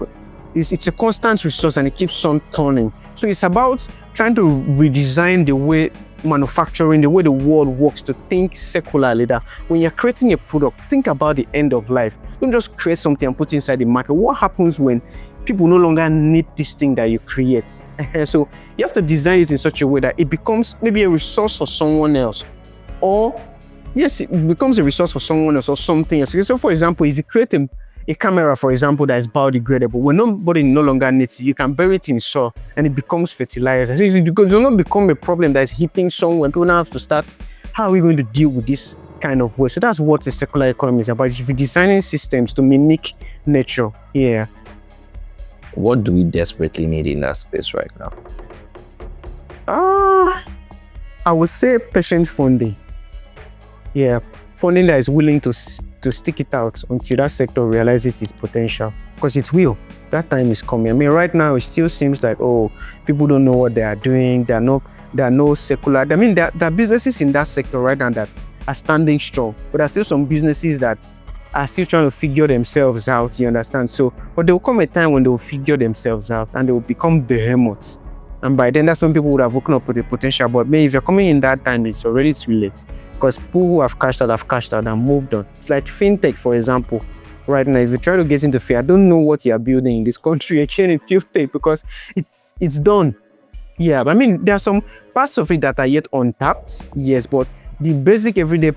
it's a constant resource and it keeps on turning. So it's about trying to redesign the way manufacturing, the way the world works, to think secularly, that when you're creating a product, think about the end of life. Don't just create something and put it inside the market. What happens when people no longer need this thing that you create? So you have to design it in such a way that it becomes maybe a resource for someone else, or yes, it becomes a resource for someone else or something else. So for example, if you create a camera, for example, that is biodegradable, when nobody no longer needs it, you can bury it in soil and it becomes fertilizer. So it does not become a problem that is hitting someone. People now have to start how are we going to deal with this kind of waste? So that's what the circular economy is about. If you're designing systems to mimic nature. Yeah. What do we desperately need in that space right now? I would say patient funding. Yeah, funding that is willing to stick it out until that sector realizes its potential, because it will. That time is coming. I mean, right now it still seems like, oh, people don't know what they are doing. There are no secular. I mean, there are businesses in that sector right now that are standing strong, but there are still some businesses that are still trying to figure themselves out. You understand? So, but there will come a time when they will figure themselves out and they will become behemoths. And by then, that's when people would have woken up with the potential. But maybe if you're coming in that time, it's already too late. Because people who have cashed out and moved on. It's like fintech, for example. Right now, if you try to get into I don't know what you're building in this country again in fintech, because it's done. Yeah, but I mean, there are some parts of it that are yet untapped. Yes, but the basic everyday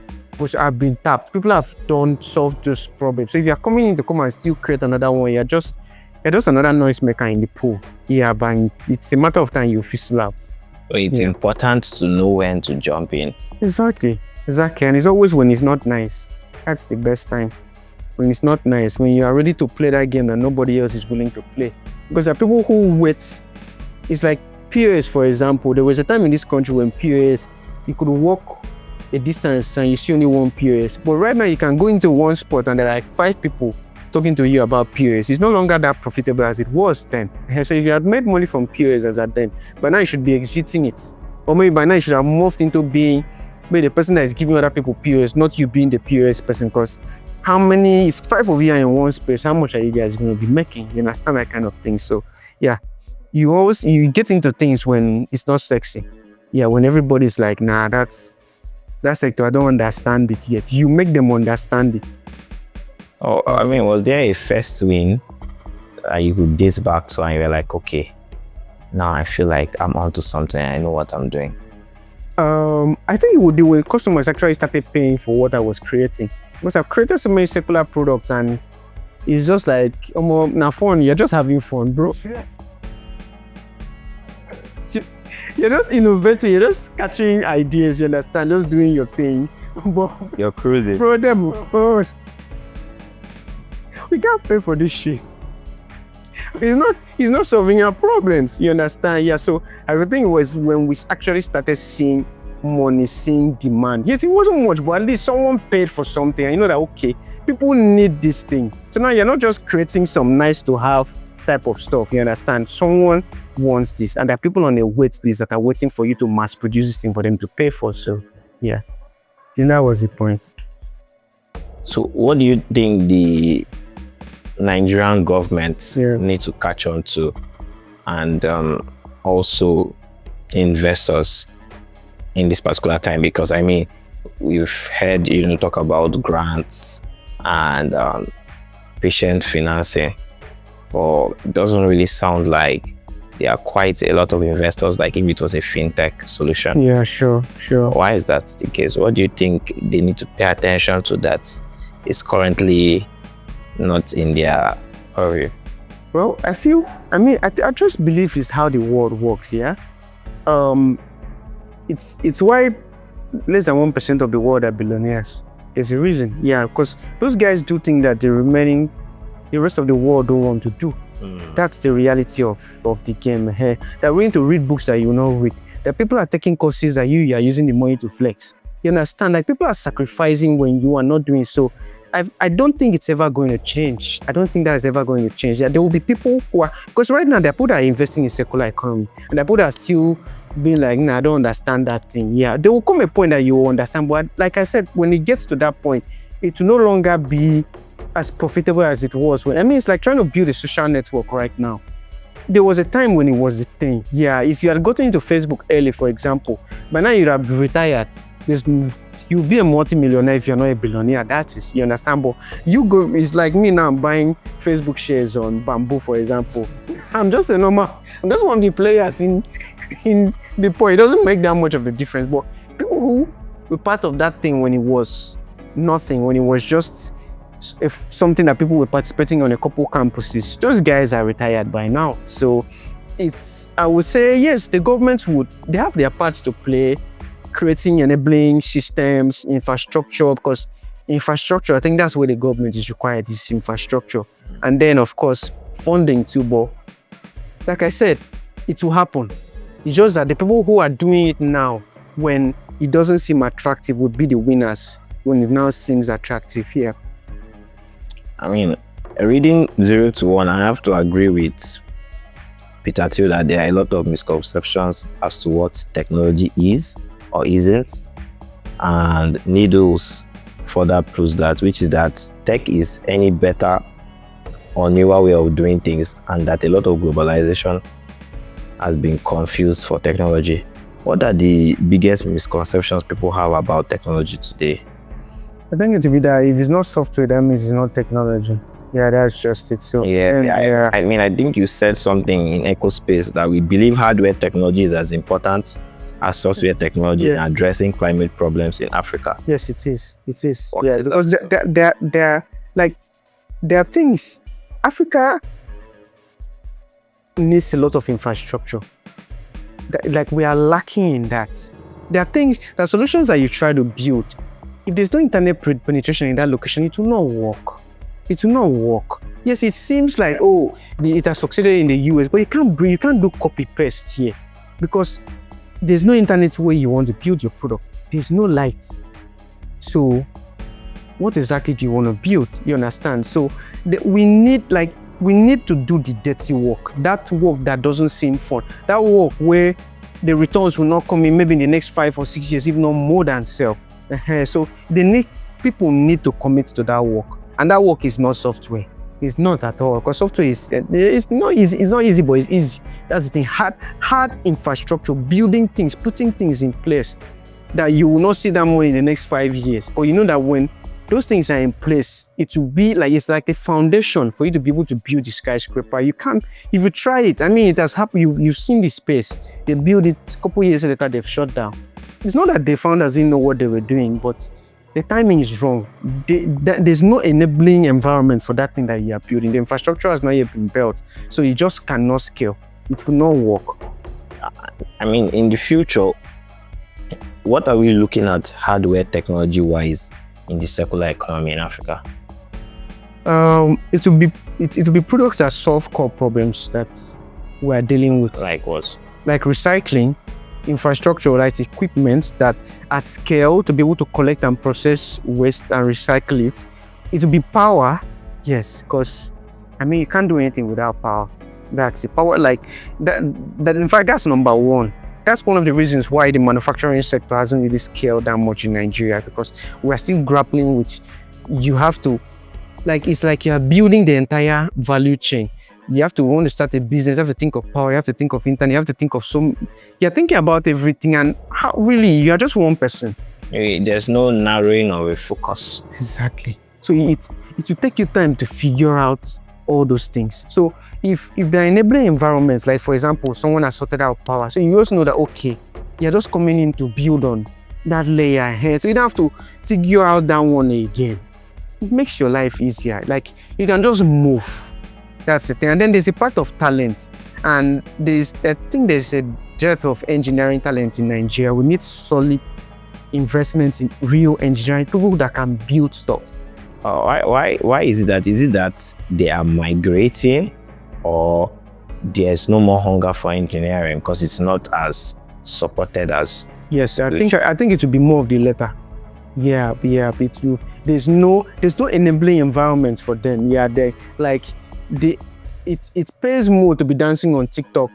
have been tapped. People have solved those problems. So if you're coming in to come and still create another one, you're just another noise maker in the pool. Yeah, but it's a matter of time you fizzle out. So it's important to know when to jump in. Exactly. And it's always when it's not nice. That's the best time. When it's not nice, when you are ready to play that game that nobody else is willing to play. Because there are people who wait. It's like POS, for example. There was a time in this country when POS, you could walk a distance and you see only one POS. But right now you can go into one spot and there are like 5 people talking to you about POS. It's no longer that profitable as it was then. So if you had made money from POS as at then, by now you should be exiting it. Or maybe by now you should have morphed into being maybe the person that is giving other people POS, not you being the POS person. Because if 5 of you are in one space, how much are you guys going to be making? You understand that kind of thing. So yeah, you get into things when it's not sexy. Yeah, when everybody's like, nah, that sector, I don't understand it yet. You make them understand it. Oh, I mean, was there a first win that you could date back to and you were like, okay, now I feel like I'm onto something, I know what I'm doing? I think it would do when customers actually started paying for what I was creating. Because I've created so many secular products and it's just like, now fun, you're just having fun, bro. You're just innovating, you're just catching ideas, you understand, just doing your thing. But you're cruising. Bro, we can't pay for this shit. It's not solving our problems, you understand? Yeah, so I think it was when we actually started seeing money, seeing demand. Yes, it wasn't much, but at least someone paid for something. And you know that, okay, people need this thing. So now you're not just creating some nice to have type of stuff, you understand? Someone wants this, and there are people on a wait list that are waiting for you to mass produce this thing for them to pay for. So yeah, I think that was the point. So what do you think the Nigerian government need to catch on to, and also investors in this particular time? Because I mean, we've heard talk about grants and patient financing, but it doesn't really sound like there are quite a lot of investors like if it was a fintech solution. Yeah, sure. Why is that the case? What do you think they need to pay attention to that is currently not in their purview? Well, I just believe it's how the world works. Yeah, it's why less than 1% of the world are billionaires. There's a reason. Yeah, because those guys do things that the rest of the world don't want to do. That's the reality of the game. They're willing to read books that you not read. That people are taking courses that you are using the money to flex. You understand? Like, people are sacrificing when you are not doing so. I don't think it's ever going to change. I don't think that is ever going to change. Yeah, there will be people who are, because right now there are people that are investing in circular economy, and there are people that are still being like, nah, I don't understand that thing. Yeah, there will come a point that you will understand. But like I said, when it gets to that point, it will no longer be as profitable as it was. It's like trying to build a social network right now. There was a time when it was the thing. Yeah, if you had gotten into Facebook early, for example, by now you'd have retired. You'll be a multi-millionaire if you're not a billionaire. That is, you understand? But it's like me now buying Facebook shares on Bamboo, for example. I'm just one of the players in the pool. It doesn't make that much of a difference. But people who were part of that thing when it was nothing, when it was just something that people were participating on a couple campuses, those guys are retired by now. So I would say, yes, the government they have their parts to play, creating enabling systems, infrastructure, because infrastructure, I think that's where the government is required, is infrastructure. And then, of course, funding too. But like I said, it will happen. It's just that the people who are doing it now, when it doesn't seem attractive, would be the winners when it now seems attractive here. I mean, reading 0 to 1, I have to agree with Peter too that there are a lot of misconceptions as to what technology is or isn't. And Needles further proves that, which is that tech is any better or newer way of doing things, and that a lot of globalization has been confused for technology. What are the biggest misconceptions people have about technology today? I think it will be that if it's not software, that means it's not technology. Yeah, that's just it. So I mean, I think you said something in EcoSpace that we believe hardware technology is as important as software technology in addressing climate problems in Africa. Yes, it is. It is. Okay. Yeah, because there are things. Africa needs a lot of infrastructure. Like we are lacking in that. There are things, there are solutions that you try to build. If there's no internet penetration in that location, it will not work. It will not work. Yes, it seems like, oh, it has succeeded in the US, but you can't do copy paste here because there's no internet where you want to build your product. There's no light. So what exactly do you want to build? You understand? So we need to do the dirty work. That work that doesn't seem fun. That work where the returns will not come in maybe in the next 5 or 6 years, if not more than self. So people need to commit to that work. And that work is not software. It's not at all. Because software it's not easy. It's not easy, but it's easy. That's the thing. Hard infrastructure, building things, putting things in place that you will not see that money in the next 5 years. But you know that when those things are in place, it will be like, it's like a foundation for you to be able to build the skyscraper. You can't, if you try it, I mean, it has happened. You've seen the space. They build it a couple years later, they've shut down. It's not that the founders didn't know what they were doing, but the timing is wrong. There's no enabling environment for that thing that you are building. The infrastructure has not yet been built, so you just cannot scale. It will not work. I mean, in the future, what are we looking at hardware technology-wise in the circular economy in Africa? It will be products that solve core problems that we are dealing with. Like what? Like recycling, infrastructure, like equipment that at scale to be able to collect and process waste and recycle it. It will be power, yes, because I mean you can't do anything without power. That's the power, like that. In fact, that's number one. That's one of the reasons why the manufacturing sector hasn't really scaled that much in Nigeria, because we are still grappling with, you have to, like, it's like you are building the entire value chain. You have to want to start a business, you have to think of power, you have to think of internet, you have to think of you're thinking about everything, and how really you are just one person. There's no narrowing of a focus. Exactly. So it will take you time to figure out all those things. So if there are enabling environments, like for example, someone has sorted out power, so you also know that, okay, you're just coming in to build on that layer here. So you don't have to figure out that one again. It makes your life easier. Like you can just move. That's the thing. And then there's a part of talent. And I think there's a dearth of engineering talent in Nigeria. We need solid investments in real engineering, people that can build stuff. Why is it that? Is it that they are migrating, or there's no more hunger for engineering because it's not as supported as? Yes, I think it will be more of the latter. Yeah. It will. There's no enabling environment for them. Yeah, it pays more to be dancing on TikTok,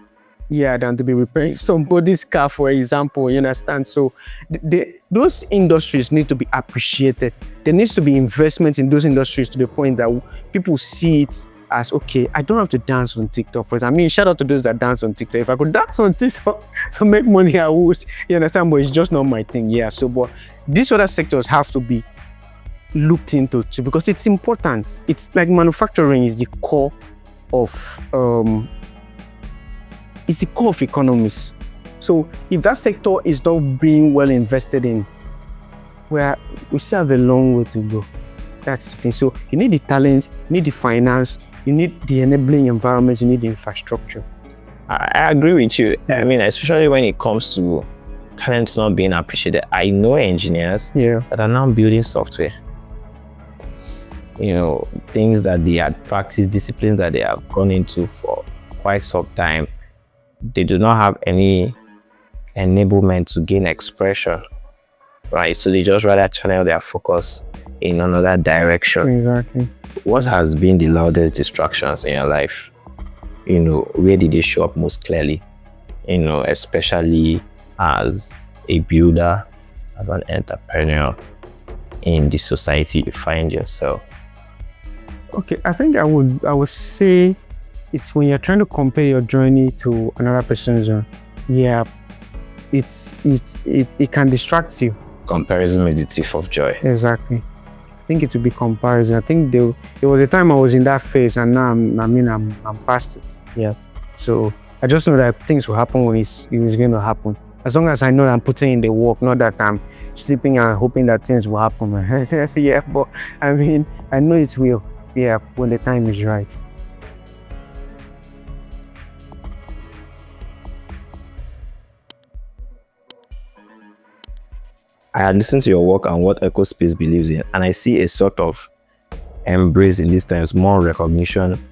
than to be repairing somebody's car, for example. You understand? So those industries need to be appreciated. There needs to be investment in those industries to the point that people see it as, okay, I don't have to dance on TikTok. For example, I mean, shout out to those that dance on TikTok. If I could dance on TikTok to make money, I would. You understand? But it's just not my thing. Yeah. So, but these other sectors have to be looked into too, because it's important. It's like manufacturing is the core of economies. So if that sector is not being well invested in, we still have a long way to go. That's the thing. So you need the talent, you need the finance, you need the enabling environments, you need the infrastructure. I agree with you. I mean, especially when it comes to talents not being appreciated. I know engineers Yeah. that are now building software. Things that they had practiced, disciplines that they have gone into for quite some time. They do not have any enablement to gain expression, right? So they just rather channel their focus in another direction. Exactly. What has been the loudest distractions in your life? Where did they show up most clearly? Especially as a builder, as an entrepreneur in the society you find yourself. Okay, I think I would say it's when you're trying to compare your journey to another person's own. Yeah, it can distract you. Comparison is the thief of joy. Exactly. I think it will be comparison. I think there was a time I was in that phase, and now I'm past it. Yeah. So I just know that things will happen when it's going to happen. As long as I know that I'm putting in the work, not that I'm sleeping and hoping that things will happen. Yeah, but I know it will. Yeah, when the time is right. I had listened to your work and what EcoSpace believes in, and I see a sort of embrace in these times, more recognition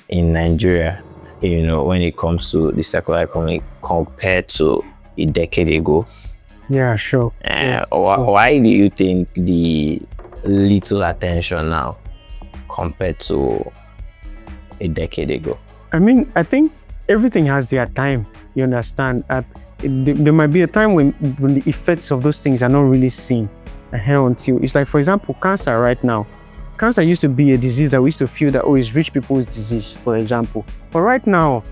in Nigeria, when it comes to the circular economy compared to a decade ago. Yeah, sure. Why do you think the little attention now compared to a decade ago? I think everything has their time. You understand? There might be a time when the effects of those things are not really seen until it's like, for example, cancer right now. Cancer used to be a disease that we used to feel that, it's rich people's disease, for example. But right now,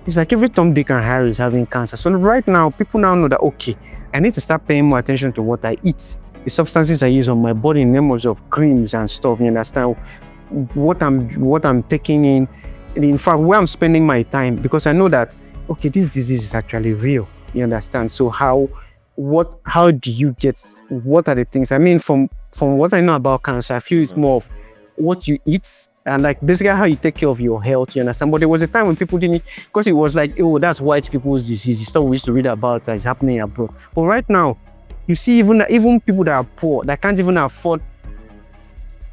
it's like every Tom, Dick, and Harry is having cancer. So right now, people now know that, okay, I need to start paying more attention to what I eat, the substances I use on my body in terms of creams and stuff. You understand? What I'm taking in fact, where I'm spending my time, because I know that, okay, this disease is actually real. You understand? So how do you get, what are the things? From what I know about cancer, I feel it's more of what you eat and like basically how you take care of your health, you understand? But there was a time when people didn't, because it was like, that's white people's disease. It's stuff we used to read about that is happening abroad. But right now, you see even people that are poor, that can't even afford,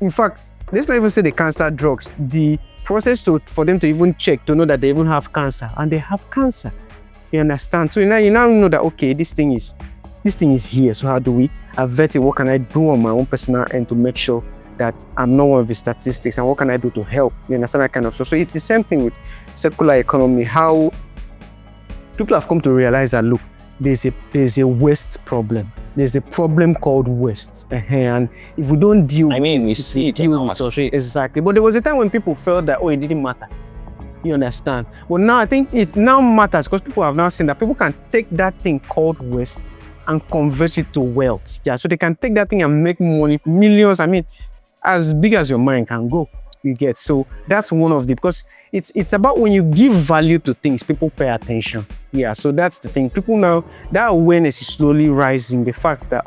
in fact, let's not even say the cancer drugs, the process for them to even check to know that they even have cancer, and they have cancer. You understand? So you now know that, okay, this thing is here. So how do we avert it? What can I do on my own personal end to make sure that I'm not one of the statistics, and what can I do to help? You understand that kind of stuff? So it's the same thing with circular economy, how people have come to realize that, look, there's a waste problem. There's a problem called waste. And if we don't deal with it, we see it in our streets. Exactly. But there was a time when people felt that, it didn't matter. You understand? But now I think it now matters because people have now seen that people can take that thing called waste and convert it to wealth. Yeah, so they can take that thing and make money, millions. As big as your mind can go. You get? So that's one of the, because it's about when you give value to things, people pay attention. Yeah, so that's the thing. People now, that awareness is slowly rising. The fact that,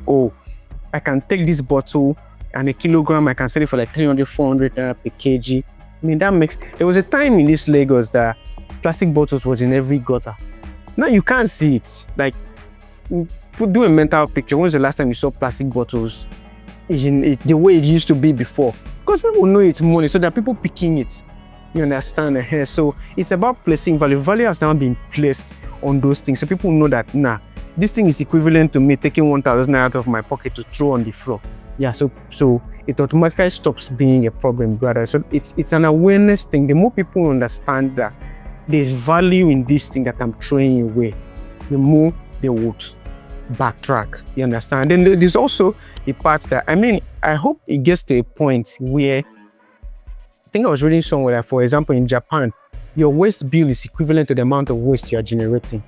I can take this bottle and a kilogram, I can sell it for like 300, 400 per kg. That makes, there was a time in this Lagos that plastic bottles was in every gutter. Now you can't see it. Like, do a mental picture. When was the last time you saw plastic bottles in it, the way it used to be before? Because people know it's money, so there are people picking it. You understand? So it's about placing value. Value has now been placed on those things. So people know that, this thing is equivalent to me taking 1,000 out of my pocket to throw on the floor. Yeah, so it automatically stops being a problem, brother. So it's an awareness thing. The more people understand that there's value in this thing that I'm throwing away, the more they would backtrack. You understand? Then there's also the part that, I hope it gets to a point where, I think I was reading somewhere that, for example, in Japan, your waste bill is equivalent to the amount of waste you are generating.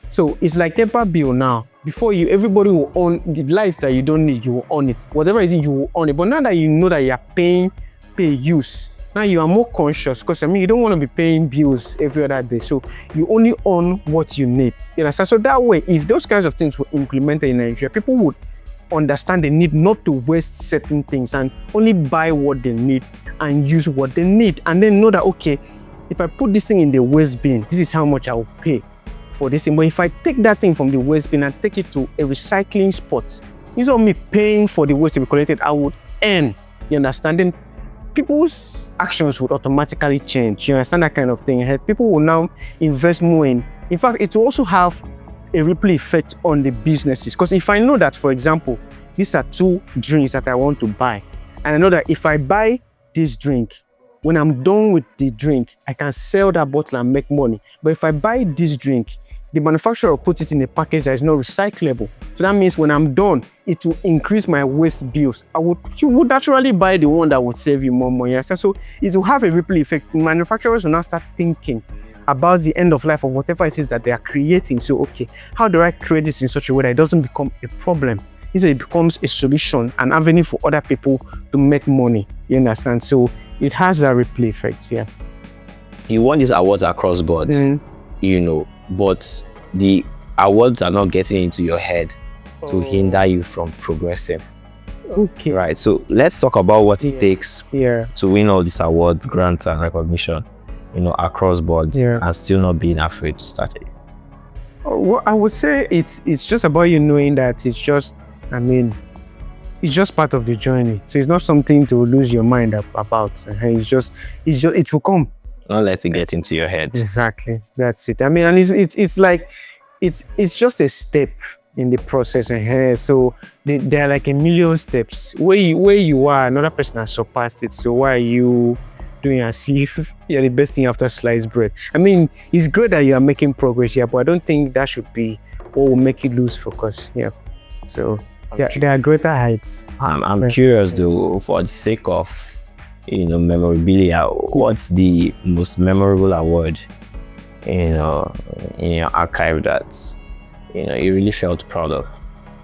So it's like NEPA bill now. Before everybody will own the lights that you don't need, you will own it. Whatever it is, you will own it. But now that you know that you are pay use, now you are more conscious, because you don't want to be paying bills every other day. So you only own what you need. You understand? So that way, if those kinds of things were implemented in Nigeria, people would understand the need not to waste certain things and only buy what they need and use what they need. And then know that, okay, if I put this thing in the waste bin, this is how much I will pay. for this thing. But if I take that thing from the waste bin and take it to a recycling spot, instead of me paying for the waste to be collected, I would earn. You understand? Then people's actions would automatically change. You understand that kind of thing? People will now invest more in fact, it will also have a ripple effect on the businesses. Because if I know that, for example, these are 2 drinks that I want to buy, and I know that if I buy this drink, when I'm done with the drink, I can sell that bottle and make money. But if I buy this drink, the manufacturer will put it in a package that is not recyclable. So that means when I'm done, it will increase my waste bills. You would naturally buy the one that would save you more money. So it will have a ripple effect. Manufacturers will now start thinking about the end of life of whatever it is that they are creating. So, okay, how do I create this in such a way that it doesn't become a problem? It becomes a solution, an avenue for other people to make money. You understand? So it has a ripple effect, yeah. You won these awards across board, you know, but the awards are not getting into your head to hinder you from progressing. Okay. Right. So let's talk about what it takes to win all these awards, grants, and recognition, you know, across boards, and still not being afraid to start it. Well, I would say it's just about you knowing that it's just part of the journey. So it's not something to lose your mind about. It will come. Not let it get into your head. Exactly. That's it. I mean, and it's like it's just a step in the process. So there are like a million steps. Where you are, another person has surpassed it. So why are you doing as if you're the best thing after sliced bread? I mean, it's great that you are making progress here, but I don't think that should be what will make you lose focus. Yeah. So there are greater heights. I'm curious though, for the sake of, you know, memorabilia, what's the most memorable award, you know, in your archive that, you know, you really felt proud of?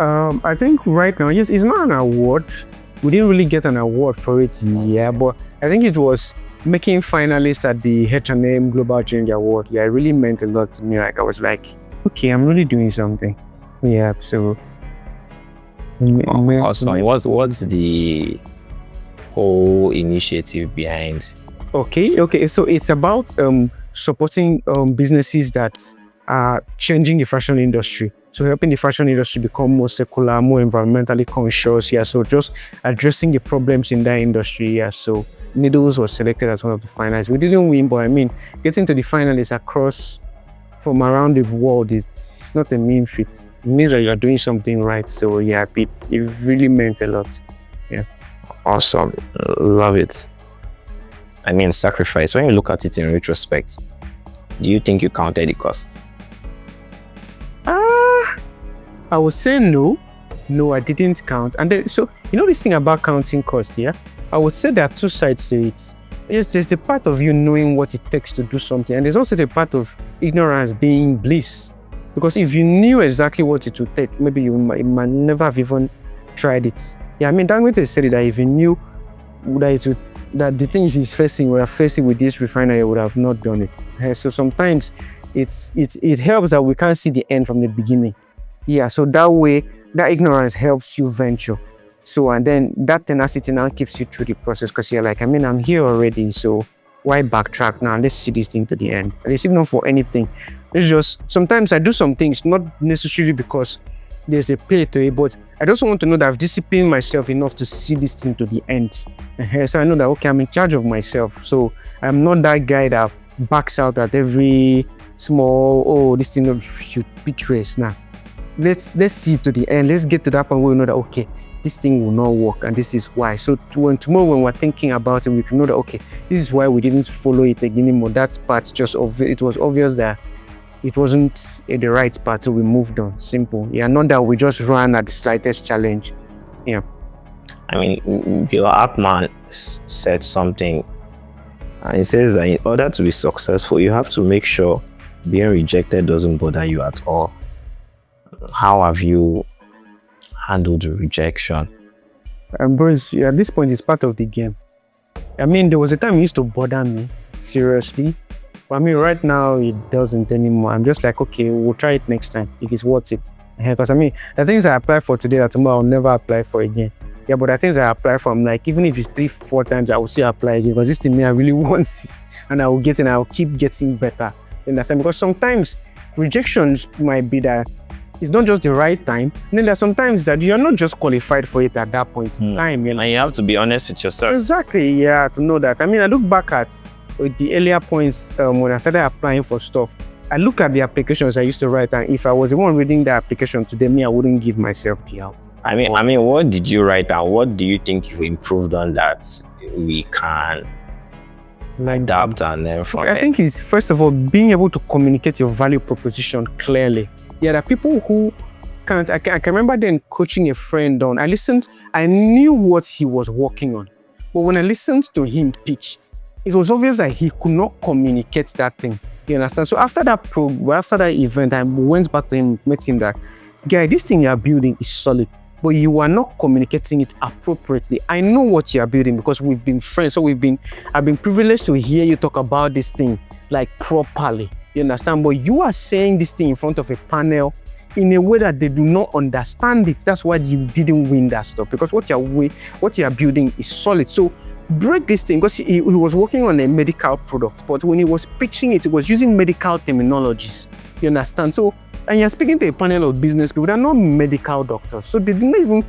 I think right now, yes, it's not an award. We didn't really get an award for it, but I think it was making finalists at the H&M Global Change Award. Yeah, it really meant a lot to me. Like, I was like, okay, I'm really doing something. Yeah, so. Awesome. What's the whole initiative behind? Okay. So it's about supporting businesses that are changing the fashion industry. So helping the fashion industry become more secular, more environmentally conscious. Yeah. So just addressing the problems in that industry. Yeah. So Needles was selected as one of the finalists. We didn't win, but I mean, getting to the finalists across from around the world is not a mean feat. It means that you are doing something right. So yeah, it really meant a lot. Yeah. Awesome. Love it. I mean, sacrifice. When you look at it in retrospect, do you think you counted the cost? I would say no. No, I didn't count. And then, so, you know this thing about counting cost, yeah? I would say there are 2 sides to it. Yes, there's the part of you knowing what it takes to do something, and there's also the part of ignorance being bliss. Because if you knew exactly what it would take, maybe you might never have even tried it. Yeah, I mean, Dangote said that if you knew that the things he's facing, we are facing with this refinery, would have not done it. So sometimes it helps that we can't see the end from the beginning. Yeah, so that way, that ignorance helps you venture. So, and then that tenacity now keeps you through the process, because you're like, I mean, I'm here already, so why backtrack now? Let's see this thing to the end. And it's even not for anything. It's just, sometimes I do some things, not necessarily because there's a pay to it, but I just want to know that I've disciplined myself enough to see this thing to the end. So I know that, okay, I'm in charge of myself. So I'm not that guy that backs out at every small, this thing should pitch race. Now, let's see it to the end. Let's get to that point where we know that, okay, this thing will not work, and this is why. So tomorrow when we're thinking about it, we can know that, okay, this is why we didn't follow it anymore. That part's just obvious. It was obvious that it wasn't the right path, so we moved on. Simple. Yeah, not that we just ran at the slightest challenge. Yeah. I mean, your app man said something, and it says that in order to be successful, you have to make sure being rejected doesn't bother you at all. How have you handled the rejection? Bruce, at this point, it's part of the game. I mean, there was a time it used to bother me, seriously. But I mean, right now, it doesn't anymore. I'm just like, okay, we'll try it next time, if it's worth it. Because I mean, the things I apply for today that tomorrow I'll never apply for again. Yeah, but the things I apply for, I'm like, even if it's 3-4 times, I will still apply again. Because this thing, I really want it. And I will get it, and I'll keep getting better. You understand? Because sometimes, Rejections might be that it's not just the right time. And then there's sometimes that you're not just qualified for it at that point in time. And you have to be honest with yourself. Exactly, yeah, to know that. I mean, I look back at the earlier points when I started applying for stuff. I look at the applications I used to write, and if I was the one reading the application to them, I wouldn't give myself the help. I mean, what did you write and what do you think you improved on that we can adapt and learn from I think it's, first of all, being able to communicate your value proposition clearly. Yeah, there are people who can't. I can remember then coaching a friend on. I knew what he was working on. But when I listened to him pitch, it was obvious that he could not communicate that thing. You understand? So after that event, I went back to him, met him that, guy, this thing you are building is solid, but you are not communicating it appropriately. I know what you are building because we've been friends. So I've been privileged to hear you talk about this thing like properly. You understand? But you are saying this thing in front of a panel in a way that they do not understand it. That's why you didn't win that stuff, because what you are building is solid. So break this thing, because he was working on a medical product, but when he was pitching it, he was using medical terminologies. You understand? So, and you're speaking to a panel of business people that are not medical doctors. So they didn't even,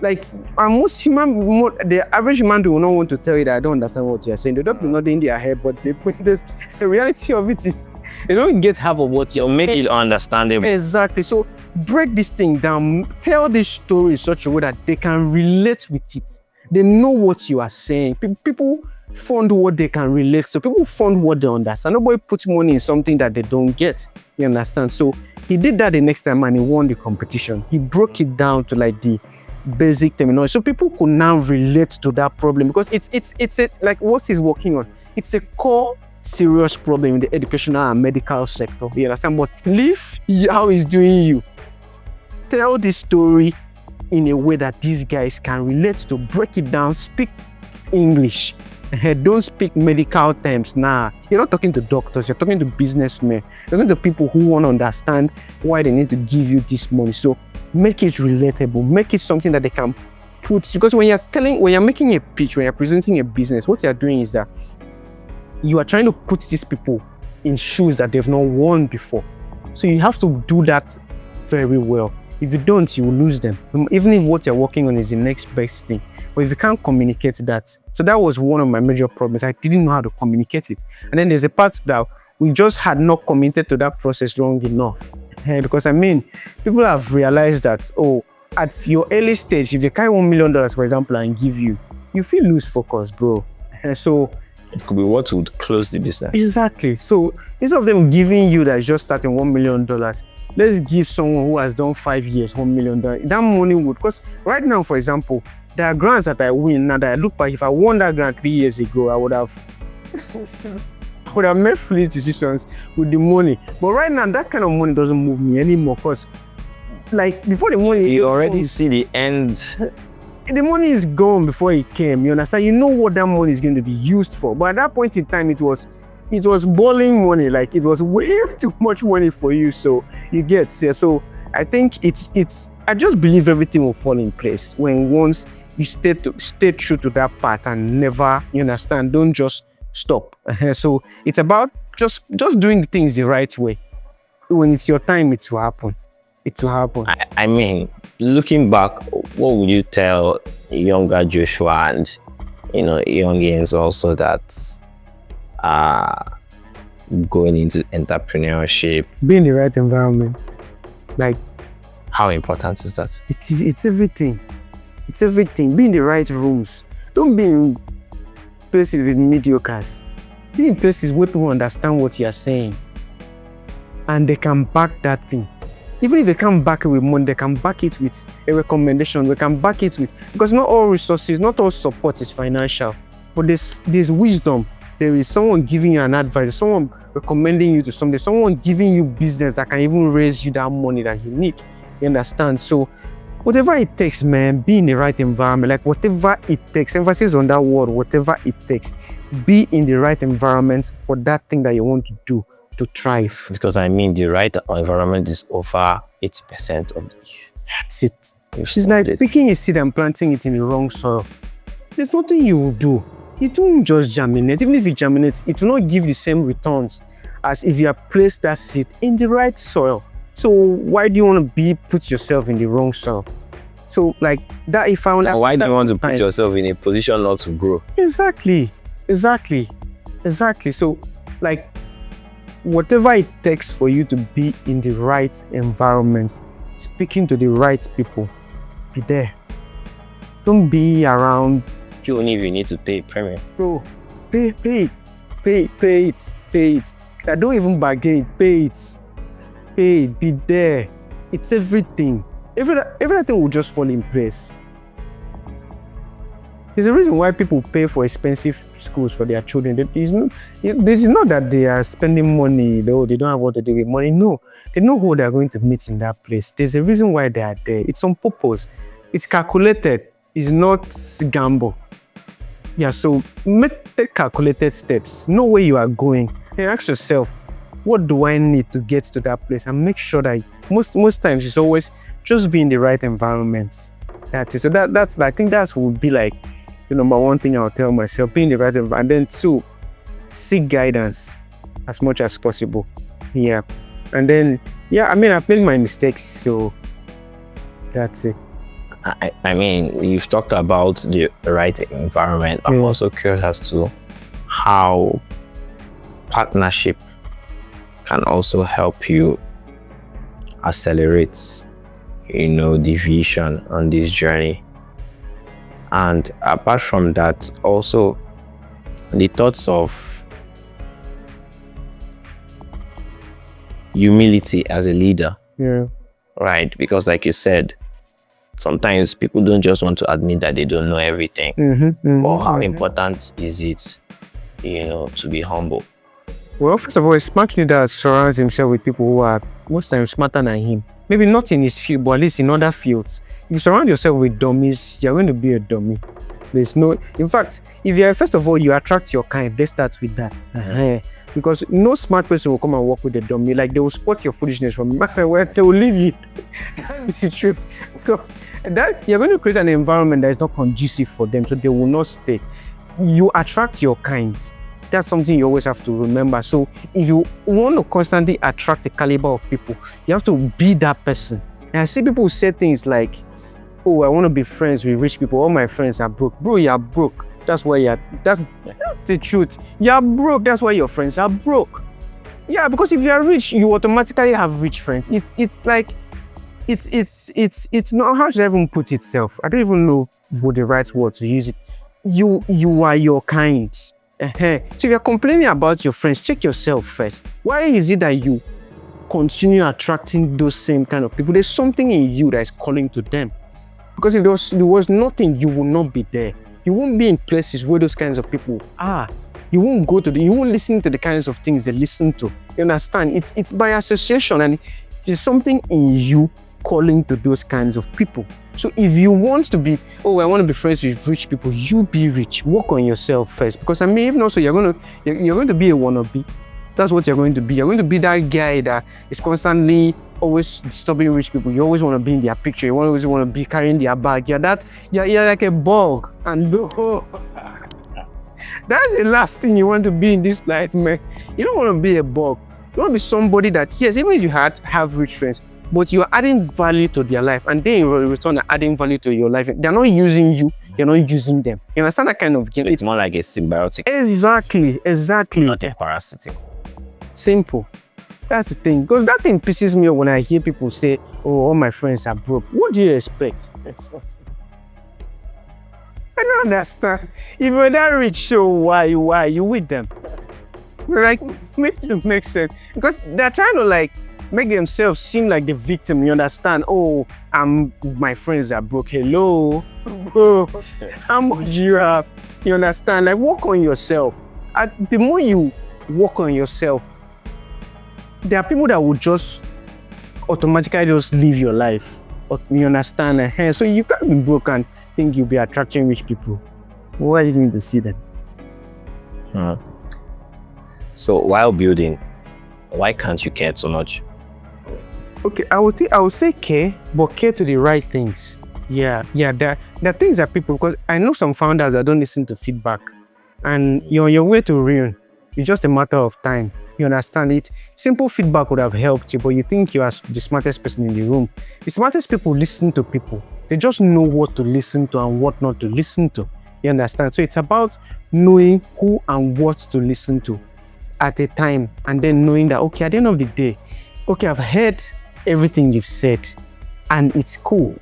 like, the average human will not want to tell you that I don't understand what you're saying. They don't be nodding their head, but the reality of it is they don't get half of what you're make it understandable. Exactly. So break this thing down, tell this story in such a way that they can relate with it. They know what you are saying. People fund what they can relate to. People fund what they understand. Nobody puts money in something that they don't get. You understand? So he did that the next time and he won the competition. He broke it down to like the basic terminology, so people could now relate to that problem, because it's like what he's working on. It's a core serious problem in the educational and medical sector. You understand? But leave how he's doing you. Tell the story in a way that these guys can relate to. Break it down. Speak English. Don't speak medical terms. Nah, you're not talking to doctors. You're talking to businessmen. You're talking to people who want to understand why they need to give you this money. So make it relatable. Make it something that they can put. Because when you're making a pitch, when you're presenting a business, what you're doing is that you are trying to put these people in shoes that they've not worn before. So you have to do that very well. If you don't, you will lose them. Even if what you're working on is the next best thing. But if you can't communicate that. So that was one of my major problems. I didn't know how to communicate it. And then there's a part that we just had not committed to that process long enough. Because I mean, people have realized that, at your early stage, if they carry $1 million, for example, and give you feel lose focus, bro. So it could be what would close the business. Exactly. So instead of them giving you that just starting $1 million, let's give someone who has done 5 years $1 million. That money would, because right now, for example, there are grants that I win now that I look back. If I won that grant 3 years ago, I would have made foolish decisions with the money. But right now, that kind of money doesn't move me anymore, because like before the money, you already see the end. The money is gone before it came. You understand? You know what that money is going to be used for. But at that point in time, it was boiling money. Like, it was way too much money for you. So you get, so I think I just believe everything will fall in place when once you stay true to that path and never, you understand, don't just stop. So it's about just doing the things the right way. When it's your time, it will happen. It will happen. I mean, looking back, what would you tell younger Joshua and, youngins also that are going into entrepreneurship? Be in the right environment. Like, how important is that? It's everything. It's everything. Be in the right rooms. Don't be in places with mediocres. Be in places where people understand what you're saying and they can back that thing. Even if they can't back it with money, they can back it with a recommendation. They can back it with, because not all resources, not all support is financial, but there's wisdom. There is someone giving you an advice, someone recommending you to something, someone giving you business that can even raise you that money that you need. You understand? So whatever it takes, man, be in the right environment. Like, whatever it takes, emphasis on that word, whatever it takes, be in the right environment for that thing that you want to do to thrive. Because I mean, the right environment is over 80% of the issue. That's it. It's like picking a seed and planting it in the wrong soil. There's nothing you will do. It won't just germinate. Even if it germinates, it will not give the same returns as if you have placed that seed in the right soil. So why do you want to put yourself in the wrong soil? So like that, if I And why do you want to put yourself in a position not to grow? Exactly. So like whatever it takes for you to be in the right environment, speaking to the right people, be there. Don't be around. Only if you need to pay premium. Bro, pay it. I don't even bargain. Pay it. Be there. It's everything. Everything will just fall in place. There's a reason why people pay for expensive schools for their children. This is not that they are spending money, though they don't have what to do with money. No, they know who they are going to meet in that place. There's a reason why they are there. It's on purpose. It's calculated. It's not gamble. Yeah, so take calculated steps. Know where you are going. And ask yourself, what do I need to get to that place? And make sure that most times it's always just be in the right environment. That's it. So that's I think that would be like the number one thing I'll tell myself, be in the right environment. And then 2, seek guidance as much as possible. Yeah. And then, yeah, I mean, I've made my mistakes, so that's it. I mean, you've talked about the right environment. I'm also curious as to how partnership can also help you accelerate, the vision on this journey. And apart from that, also the thoughts of humility as a leader. Yeah. Right? Because like you said, sometimes people don't just want to admit that they don't know everything. But how important is it, to be humble? Well, first of all, a smart leader surrounds himself with people who are most times smarter than him. Maybe not in his field, but at least in other fields. If you surround yourself with dummies, you're going to be a dummy. In fact, if you're, first of all, you attract your kind, let's start with that. Because no smart person will come and work with a dummy. Like, they will spot your foolishness from where they will leave you. That's the truth. Because you're going to create an environment that is not conducive for them, so they will not stay. You attract your kind. That's something you always have to remember. So if you want to constantly attract the caliber of people, you have to be that person. And I see people say things like, oh, I want to be friends with rich people. All my friends are broke. Bro, you're broke. That's the truth. You're broke. That's why your friends are broke. Yeah, because if you're rich, you automatically have rich friends. It's not, how should I even put itself? I don't even know what the right word to use it. You are your kind. So if you're complaining about your friends, check yourself first. Why is it that you continue attracting those same kind of people? There's something in you that is calling to them. Because if there was nothing, you will not be there. You won't be in places where those kinds of people are. You won't you won't listen to the kinds of things they listen to. You understand? It's by association, and there's something in you calling to those kinds of people. So if you want to be, I want to be friends with rich people, you be rich. Work on yourself first. Because I mean, even also you're going to be a wannabe. That's what you're going to be. You're going to be that guy that is constantly always disturbing rich people. You always want to be in their picture. You always want to be carrying their bag. You're like a bug. And that's the last thing you want to be in this life, man. You don't want to be a bug. You want to be somebody that, yes, even if you have rich friends, but you're adding value to their life, and they in return are adding value to your life. They're not using you, you're not using them. You understand that kind of game? It's more like a symbiotic. Exactly. Not a parasitic. Simple. That's the thing. Because that thing pisses me off when I hear people say, oh, all my friends are broke. What do you expect? I don't understand. If you're that rich, so why you with them? Like, make it make sense. Because they're trying to make themselves seem like the victim, you understand? Oh, my friends are broke. Hello, bro, how much do you have? You understand? Like, work on yourself. The more you work on yourself, there are people that will just automatically just live your life. You understand? So you can't be broke and think you'll be attracting rich people. Why are you going to see them? So while building, why can't you care so much? Okay, I would say care, but care to the right things. Yeah. There are things that people, because I know some founders that don't listen to feedback, and you're on your way to ruin. It's just a matter of time. You understand it? Simple feedback would have helped you, but you think you are the smartest person in the room. The smartest people listen to people. They just know what to listen to and what not to listen to. You understand? So it's about knowing who and what to listen to at a time, and then knowing that, okay, at the end of the day, okay, I've heard everything you've said and it's cool,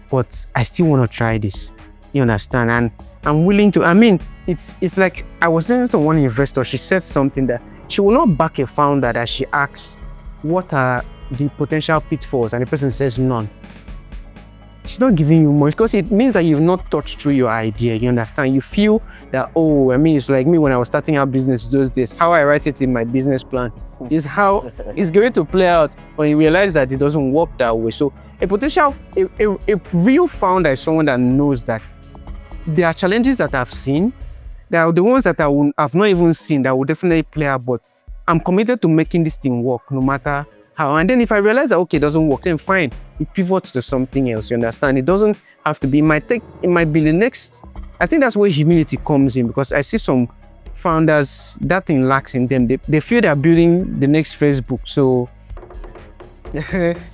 but I still want to try this. You understand? And I'm willing to, I mean, it's like I was listening to one investor. She said something that she will not back a founder that she asks, what are the potential pitfalls? And the person says none. She's not giving you much, because it means that you've not thought through your idea. You understand? You feel that, oh, I mean, it's like me when I was starting out business those days. How I write it in my business plan is how it's going to play out when you realize that it doesn't work that way. So a real founder is someone that knows that there are challenges that I've seen. There are the ones that I've not even seen that will definitely play out, but I'm committed to making this thing work no matter how. And then if I realize that, okay, it doesn't work, then fine, it pivots to something else. You understand? It doesn't have to be, it might be the next. I think that's where humility comes in, because I see some founders, that thing lacks in them. They feel they're building the next Facebook. So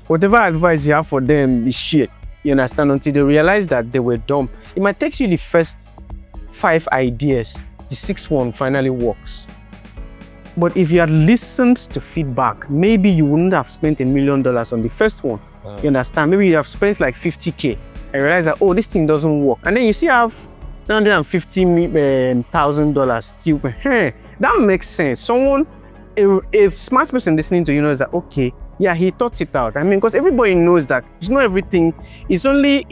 whatever advice you have for them is shit. You understand? Until they realize that they were dumb. It might take you the first 5 ideas, the 6th one finally works. But if you had listened to feedback, maybe you wouldn't have spent $1 million on the first one. Wow. You understand? Maybe you have spent like $50K and realize that, oh, this thing doesn't work. And then you still have $950,000 still. Hey, that makes sense. A smart person listening to you knows that, okay, yeah, he thought it out. I mean, because everybody knows that it's not everything. It's somebody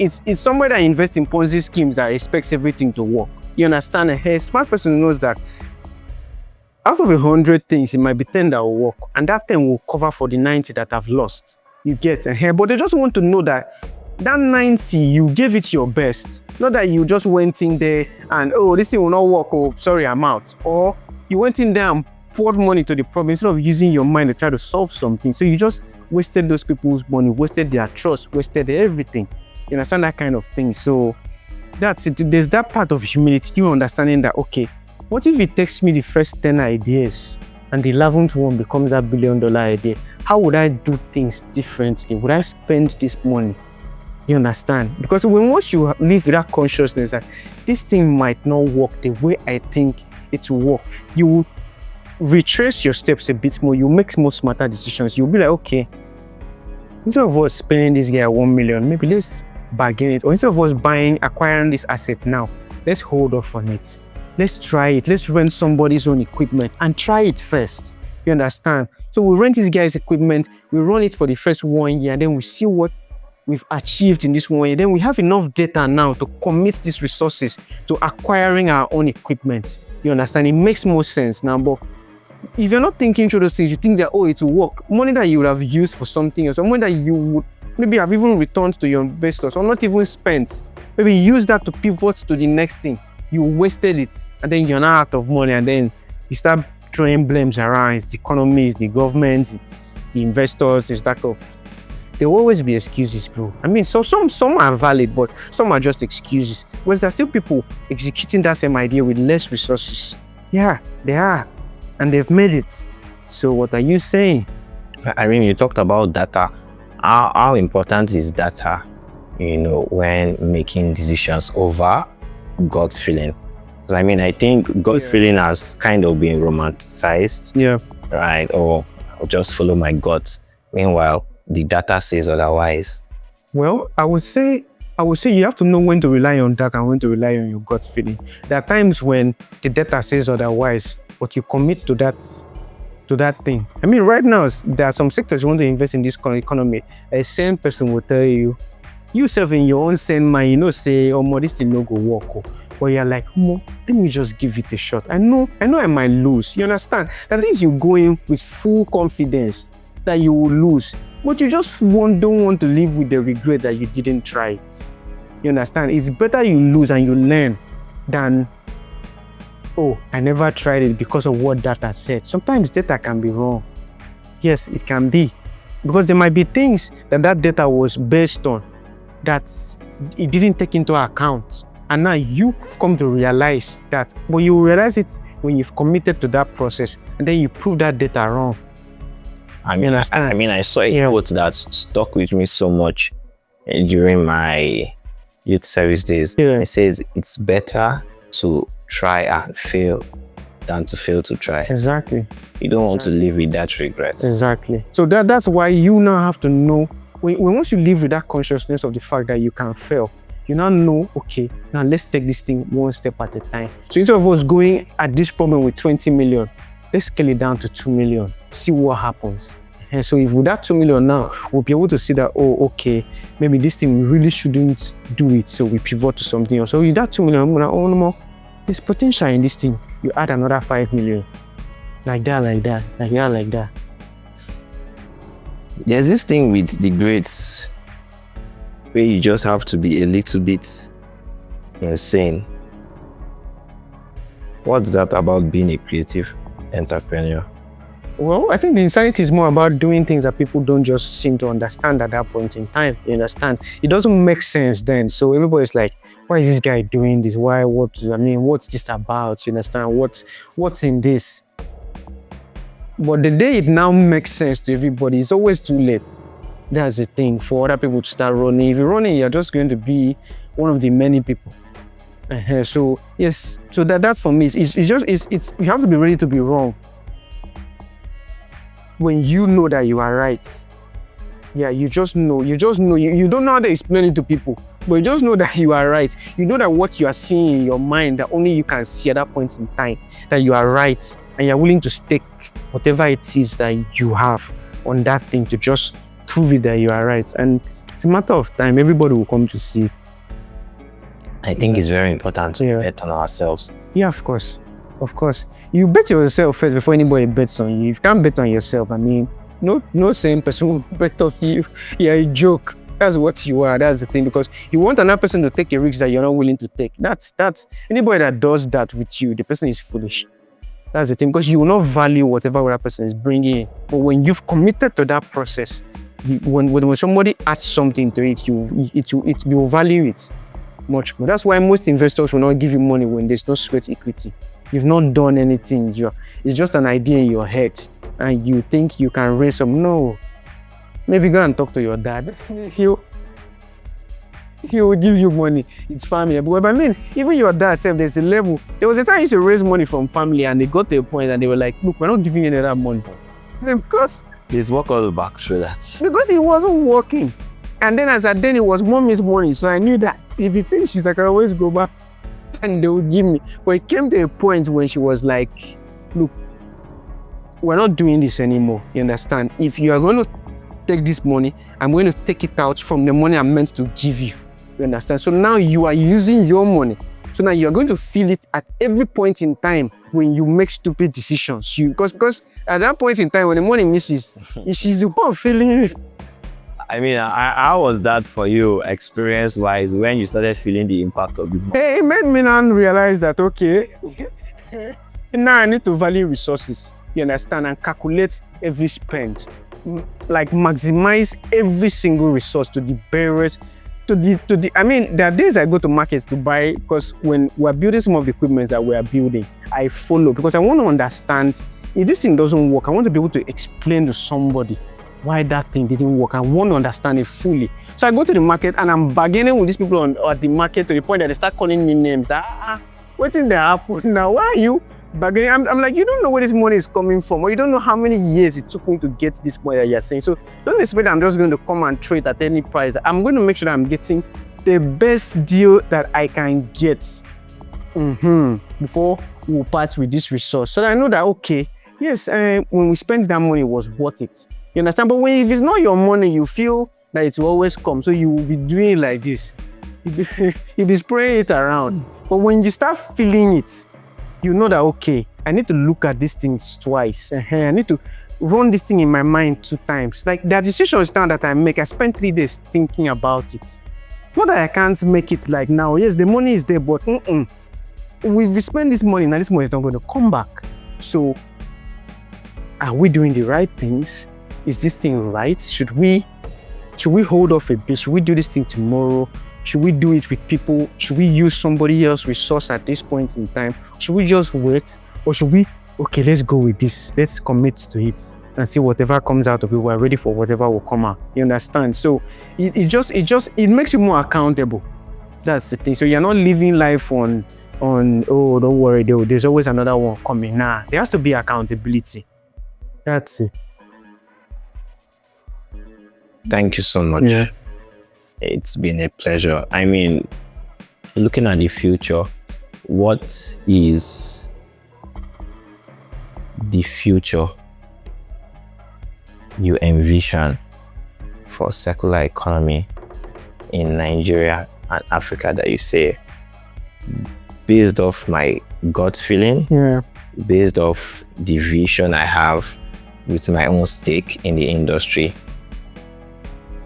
that invests in Ponzi schemes that expects everything to work. You understand? A smart person knows that out of 100 things, it might be 10 that will work, and that 10 will cover for the 90 that I've lost. You get here, but they just want to know that 90 you gave it your best, not that you just went in there and, oh, this thing will not work. Oh, sorry, I'm out. Or you went in there and poured money to the problem instead of using your mind to try to solve something. So you just wasted those people's money, wasted their trust, wasted everything. You understand that kind of thing? So that's it. There's that part of humility, you understanding that, okay, what if it takes me the first 10 ideas and the 11th one becomes that $1 billion idea? How would I do things differently? Would I spend this money? You understand? Because once you live with that consciousness that this thing might not work the way I think it will work, you will retrace your steps a bit more. You make more smarter decisions. You'll be like, okay, instead of us spending this guy $1 million, maybe let's bargain it. Or instead of us acquiring this asset now, let's hold off on it. Let's try it. Let's rent somebody's own equipment and try it first. You understand? So we rent this guy's equipment, we run it for the first 1 year, and then we see what we've achieved in this 1 year. Then we have enough data now to commit these resources to acquiring our own equipment. You understand? It makes more sense now. But if you're not thinking through those things, you think that, oh, it will work. Money that you would have used for something else, or money that you would maybe have even returned to your investors, or not even spent. Maybe use that to pivot to the next thing. You wasted it, and then you're not out of money, and then you start throwing blames around. It's the economy, it's the government, it's the investors, it's that of. There will always be excuses, bro. I mean, so some are valid, but some are just excuses. Because there are still people executing that same idea with less resources. Yeah, they are, and they've made it. So what are you saying? I mean, you talked about data. How important is data, when making decisions over God's feeling? Because I mean, I think God's feeling has kind of been romanticized. Yeah. Right? Or I'll just follow my gut. Meanwhile, the data says otherwise. Well, I would say you have to know when to rely on data and when to rely on your gut feeling. There are times when the data says otherwise, but you commit to that thing. I mean, right now, there are some sectors you want to invest in this economy. A sane person will tell you, yourself in your own sane mind, say, oh, this thing no go work. But you're like, let me just give it a shot. I know I might lose. You understand? That means you go in with full confidence that you will lose. But you just don't want to live with the regret that you didn't try it. You understand? It's better you lose and you learn than, oh, I never tried it because of what data said. Sometimes data can be wrong. Yes, it can be. Because there might be things that data was based on that it didn't take into account. And now you've come to realize that, but you realize it when you've committed to that process and then you prove that data wrong. I mean, I saw a quote that stuck with me so much during my youth service days. Yeah. It says it's better to try and fail than to fail to try. Exactly. You don't want to live with that regret. Exactly. So that's why you now have to know, when once you live with that consciousness of the fact that you can fail, you now know, okay, now let's take this thing one step at a time. So instead of us going at this problem with 20 million, let's scale it down to 2 million, see what happens. And so if with that 2 million now, we'll be able to see that, oh, okay, maybe this thing, we really shouldn't do it. So we pivot to something else. So with that 2 million, I'm gonna own more. There's potential in this thing. You add another 5 million. Like that. There's this thing with the grades where you just have to be a little bit insane. What's that about being a creative entrepreneur? Well, I think the insanity is more about doing things that people don't just seem to understand at that point in time. You understand? It doesn't make sense then. So everybody's like, why is this guy doing this? What's this about? You understand? What's in this? But the day it now makes sense to everybody, it's always too late. That's the thing for other people to start running. If you're running, you're just going to be one of the many people. So yes, so that for me, it's you have to be ready to be wrong. When you know that you are right, yeah, you just know, you don't know how to explain it to people, but you just know that you are right. You know that what you are seeing in your mind, that only you can see at that point in time, that you are right, and you're willing to stake whatever it is that you have on that thing to just prove it that you are right. And it's a matter of time, everybody will come to see it. I think it's very important to bet on ourselves. Yeah, of course. Of course. You bet yourself first before anybody bets on you. If you can't bet on yourself, no same person will bet on you. You're a joke. That's what you are. That's the thing. Because you want another person to take a risk that you're not willing to take. That's anybody that does that with you, the person is foolish. That's the thing. Because you will not value whatever other person is bringing in. But when you've committed to that process, when somebody adds something to it, you will value it much more. That's why most investors will not give you money when there's no sweat equity. You've not done anything. It's just an idea in your head, and you think you can raise some. No, maybe go and talk to your dad. He will give you money. It's family. But even your dad said there's a level. There was a time I used to raise money from family, and they got to a point and they were like, "Look, we're not giving you any other money," because Please walk all back through that. Because it wasn't working. And then as at then it was mommy's money, so I knew that if he finishes, I can always go back and they would give me. But it came to a point when she was like, look, we're not doing this anymore, you understand? If you are going to take this money, I'm going to take it out from the money I'm meant to give you, you understand? So now you are using your money. So now you're going to feel it at every point in time when you make stupid decisions. Because at that point in time when the money misses, she's the one feeling it. I mean, how was that for you, experience-wise, when you started feeling the impact of it? Hey, it made me now realize that, okay, now I need to value resources, you understand, and calculate every spend, like maximize every single resource to the barest, I mean, there are days I go to markets to buy, because when we're building some of the equipment that we are building, I follow, because I want to understand, if this thing doesn't work, I want to be able to explain to somebody why that thing didn't work. I want to understand it fully. So I go to the market and I'm bargaining with these people at the market to the point that they start calling me names. What's in the happen now? Why are you bargaining? I'm like, you don't know where this money is coming from, or you don't know how many years it took me to get this money that you're saying. So don't expect I'm just going to come and trade at any price. I'm going to make sure that I'm getting the best deal that I can get before we part with this resource. So that I know that, okay, yes, when we spend that money, it was worth it. You understand? But if it's not your money, you feel that it will always come. So you will be doing like this. You'll be spraying it around. But when you start feeling it, you know that, okay, I need to look at these things twice. I need to run this thing in my mind 2 times. Like the decisions now that I make, I spent 3 days thinking about it. Not that I can't make it like now. Yes, the money is there, but we spend this money, now this money is not going to come back. So are we doing the right things? Is this thing right? Should we hold off a bit? Should we do this thing tomorrow? Should we do it with people? Should we use somebody else's resource at this point in time? Should we just wait? Or should we, okay, let's go with this. Let's commit to it and see whatever comes out of it. We're ready for whatever will come out. You understand? So it makes you more accountable. That's the thing. So you're not living life on oh, don't worry, there's always another one coming. Nah, there has to be accountability. That's it. Thank you so much. Yeah. It's been a pleasure. I mean, looking at the future, what is the future you envision for circular economy in Nigeria and Africa that you say, based off my gut feeling, Yeah. based off the vision I have with my own stake in the industry,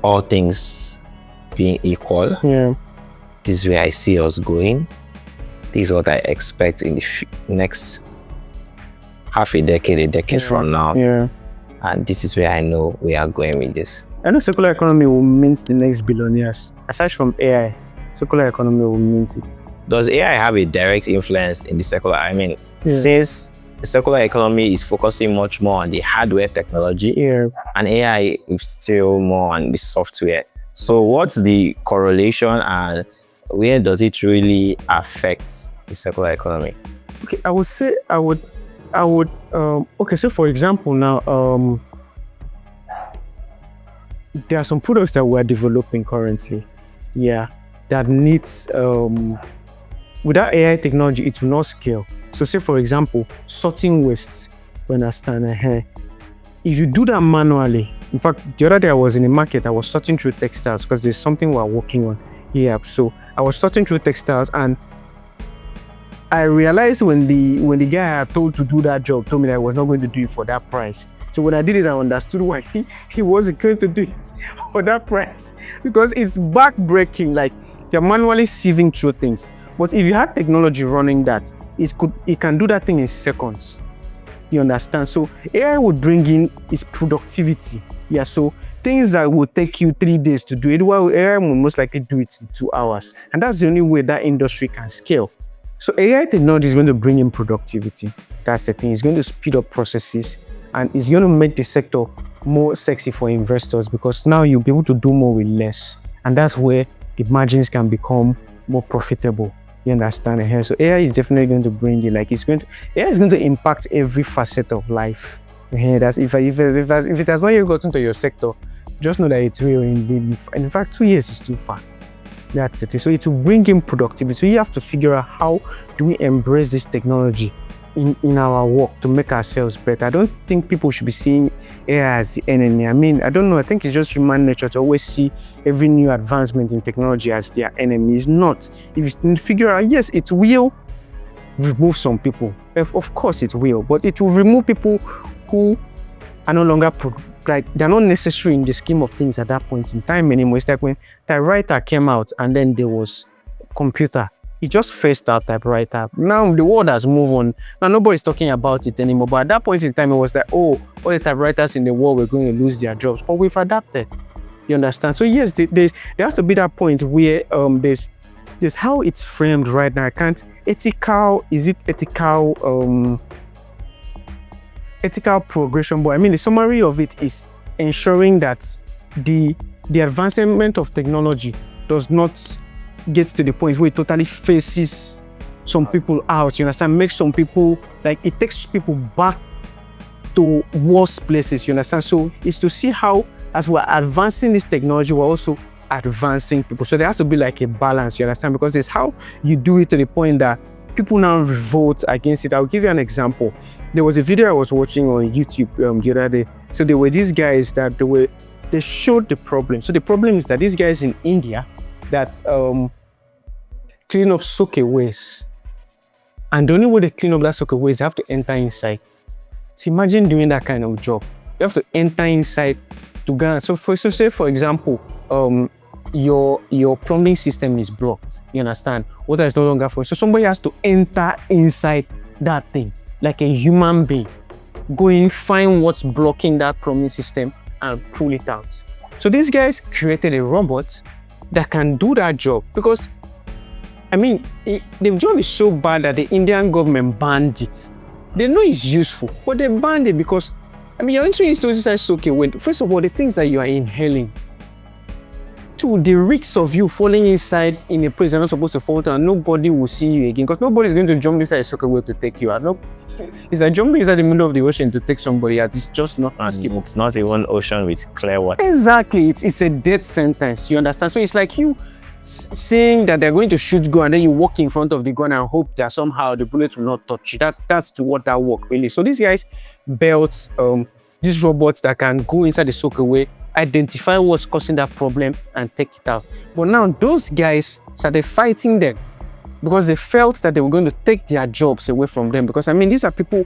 all things being equal, Yeah. this is where I see us going. This is what I expect in the next half a decade from now. Yeah. And this is where I know we are going with this. I know circular economy will mint the next billionaires. Aside from AI, circular economy will mint it. Does AI have a direct influence in the circular? I mean, Yeah. since the circular economy is focusing much more on the hardware technology, Yeah. and AI is still more on the software. So what's the correlation and where does it really affect the circular economy? Okay, I would say okay, so for example now, there are some products that we're developing currently, yeah, that needs without AI technology it will not scale. So say for example, sorting waste, you understand, if you do that manually, in fact the other day I was in the market, I was sorting through textiles because there's something we're working on here. So I was sorting through textiles and I realized when the guy I told to do that job told me that I was not going to do it for that price. So when I did it, I understood why he wasn't going to do it for that price, because it's back-breaking. Like they're manually sieving through things. But if you have technology running that, it can do that thing in seconds. You understand? So AI would bring in its productivity. Yeah. So things that will take you 3 days to do it, well, AI will most likely do it in 2 hours, and that's the only way that industry can scale. So AI technology is going to bring in productivity. That's the thing. It's going to speed up processes and it's going to make the sector more sexy for investors, because now you'll be able to do more with less. And that's where the margins can become more profitable. You understand here? So AI is definitely going to bring in, like AI is going to impact every facet of life. That's if it has not yet gotten to your sector, just know that it's real. In fact, 2 years is too far. That's it. So it will bring in productivity. So you have to figure out how do we embrace this technology in our work to make ourselves better. I don't think people should be seeing AI as the enemy. I mean, I don't know. I think it's just human nature to always see every new advancement in technology as their enemy. It's not. If you figure out, yes, it will remove some people. Of course it will, but it will remove people who are no longer they're not necessary in the scheme of things at that point in time anymore. It's like when typewriter came out and then there was computer. It just phased out typewriter. Now the world has moved on. Now nobody's talking about it anymore. But at that point in time, it was like, oh, all the typewriters in the world were going to lose their jobs. But we've adapted. You understand? So yes, there has to be that point where there's how it's framed right now. Ethical progression, but I mean the summary of it is ensuring that the advancement of technology does not get to the point where it totally faces some people out. You understand? Makes some people, like, it takes people back to worse places. You understand? So it's to see how, as we're advancing this technology, we're also advancing people. So there has to be like a balance. You understand? Because there's how you do it to the point that people now revolt against it. I'll give you an example. There was a video I was watching on YouTube the other day. So there were these guys that they showed the problem. So the problem is that these guys in India that clean up soakaways, and the only way they clean up that soakaway is they have to enter inside. So imagine doing that kind of job. You have to enter inside to go. So say for example, your plumbing system is blocked. You understand? Water is no longer flowing. So somebody has to enter inside that thing like a human being, go in, find what's blocking that plumbing system and pull it out. So these guys created a robot that can do that job, because I mean the job is so bad that the Indian government banned it. They know it's useful, but they banned it because, I mean, you're entering into this soaking when, first of all, the things that you are inhaling. Two, the risks of you falling inside in a place you're not supposed to fall to and nobody will see you again because nobody is going to jump inside a soaking well to take you out. No, it's like jumping inside the middle of the ocean to take somebody out. It's just not possible. It's not even ocean with clear water. Exactly. It's a death sentence. You understand? So it's like you saying that they're going to shoot gun and then you walk in front of the gun and hope that somehow the bullet will not touch you. That's to what that work really. So these guys built these robots that can go inside the soak away, identify what's causing that problem and take it out. But now those guys started fighting them because they felt that they were going to take their jobs away from them. Because I mean, these are people,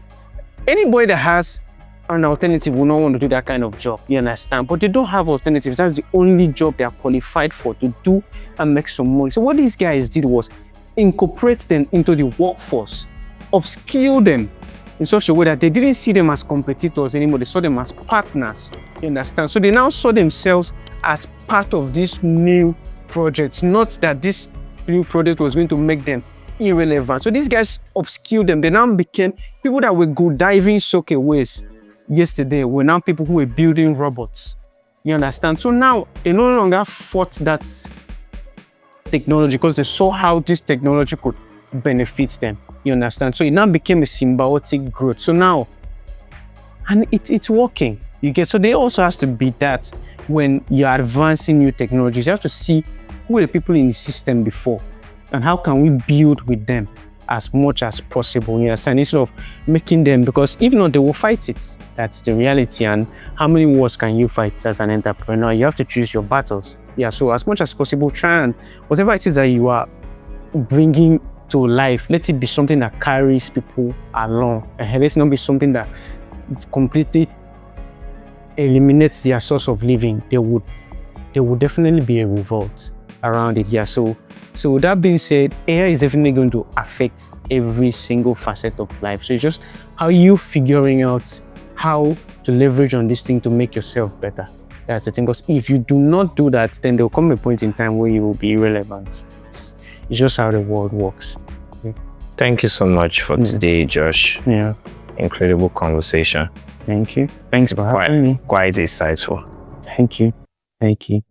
anybody that has an alternative will not want to do that kind of job, you understand? But they don't have alternatives. That's the only job they are qualified for, to do and make some money. So what these guys did was incorporate them into the workforce, upskill them in such a way that they didn't see them as competitors anymore. They saw them as partners, you understand? So they now saw themselves as part of this new project, not that this new project was going to make them irrelevant. So these guys upskilled them. They now became people that were good diving soakaways yesterday were now people who were building robots. You understand? So now they no longer fought that technology because they saw how this technology could benefit them. You understand? So it now became a symbiotic growth. So now, and it's working. You get, so there also has to be that when you're advancing new technologies, you have to see who are the people in the system before and how can we build with them as much as possible, you understand, instead of making them, because if not, they will fight it. That's the reality. And how many wars can you fight as an entrepreneur? You have to choose your battles. Yeah, so as much as possible, try and whatever it is that you are bringing to life, let it be something that carries people along. And let it not be something that completely eliminates their source of living. There would definitely be a revolt around it. Yeah, so that being said, AI is definitely going to affect every single facet of life. So it's just how you figuring out how to leverage on this thing to make yourself better. That's the thing. Because if you do not do that, then there will come a point in time where you will be irrelevant. It's just how the world works. Thank you so much for today, Josh. Yeah. Incredible conversation. Thank you. Thanks for having me. Quite insightful. Thank you. Thank you.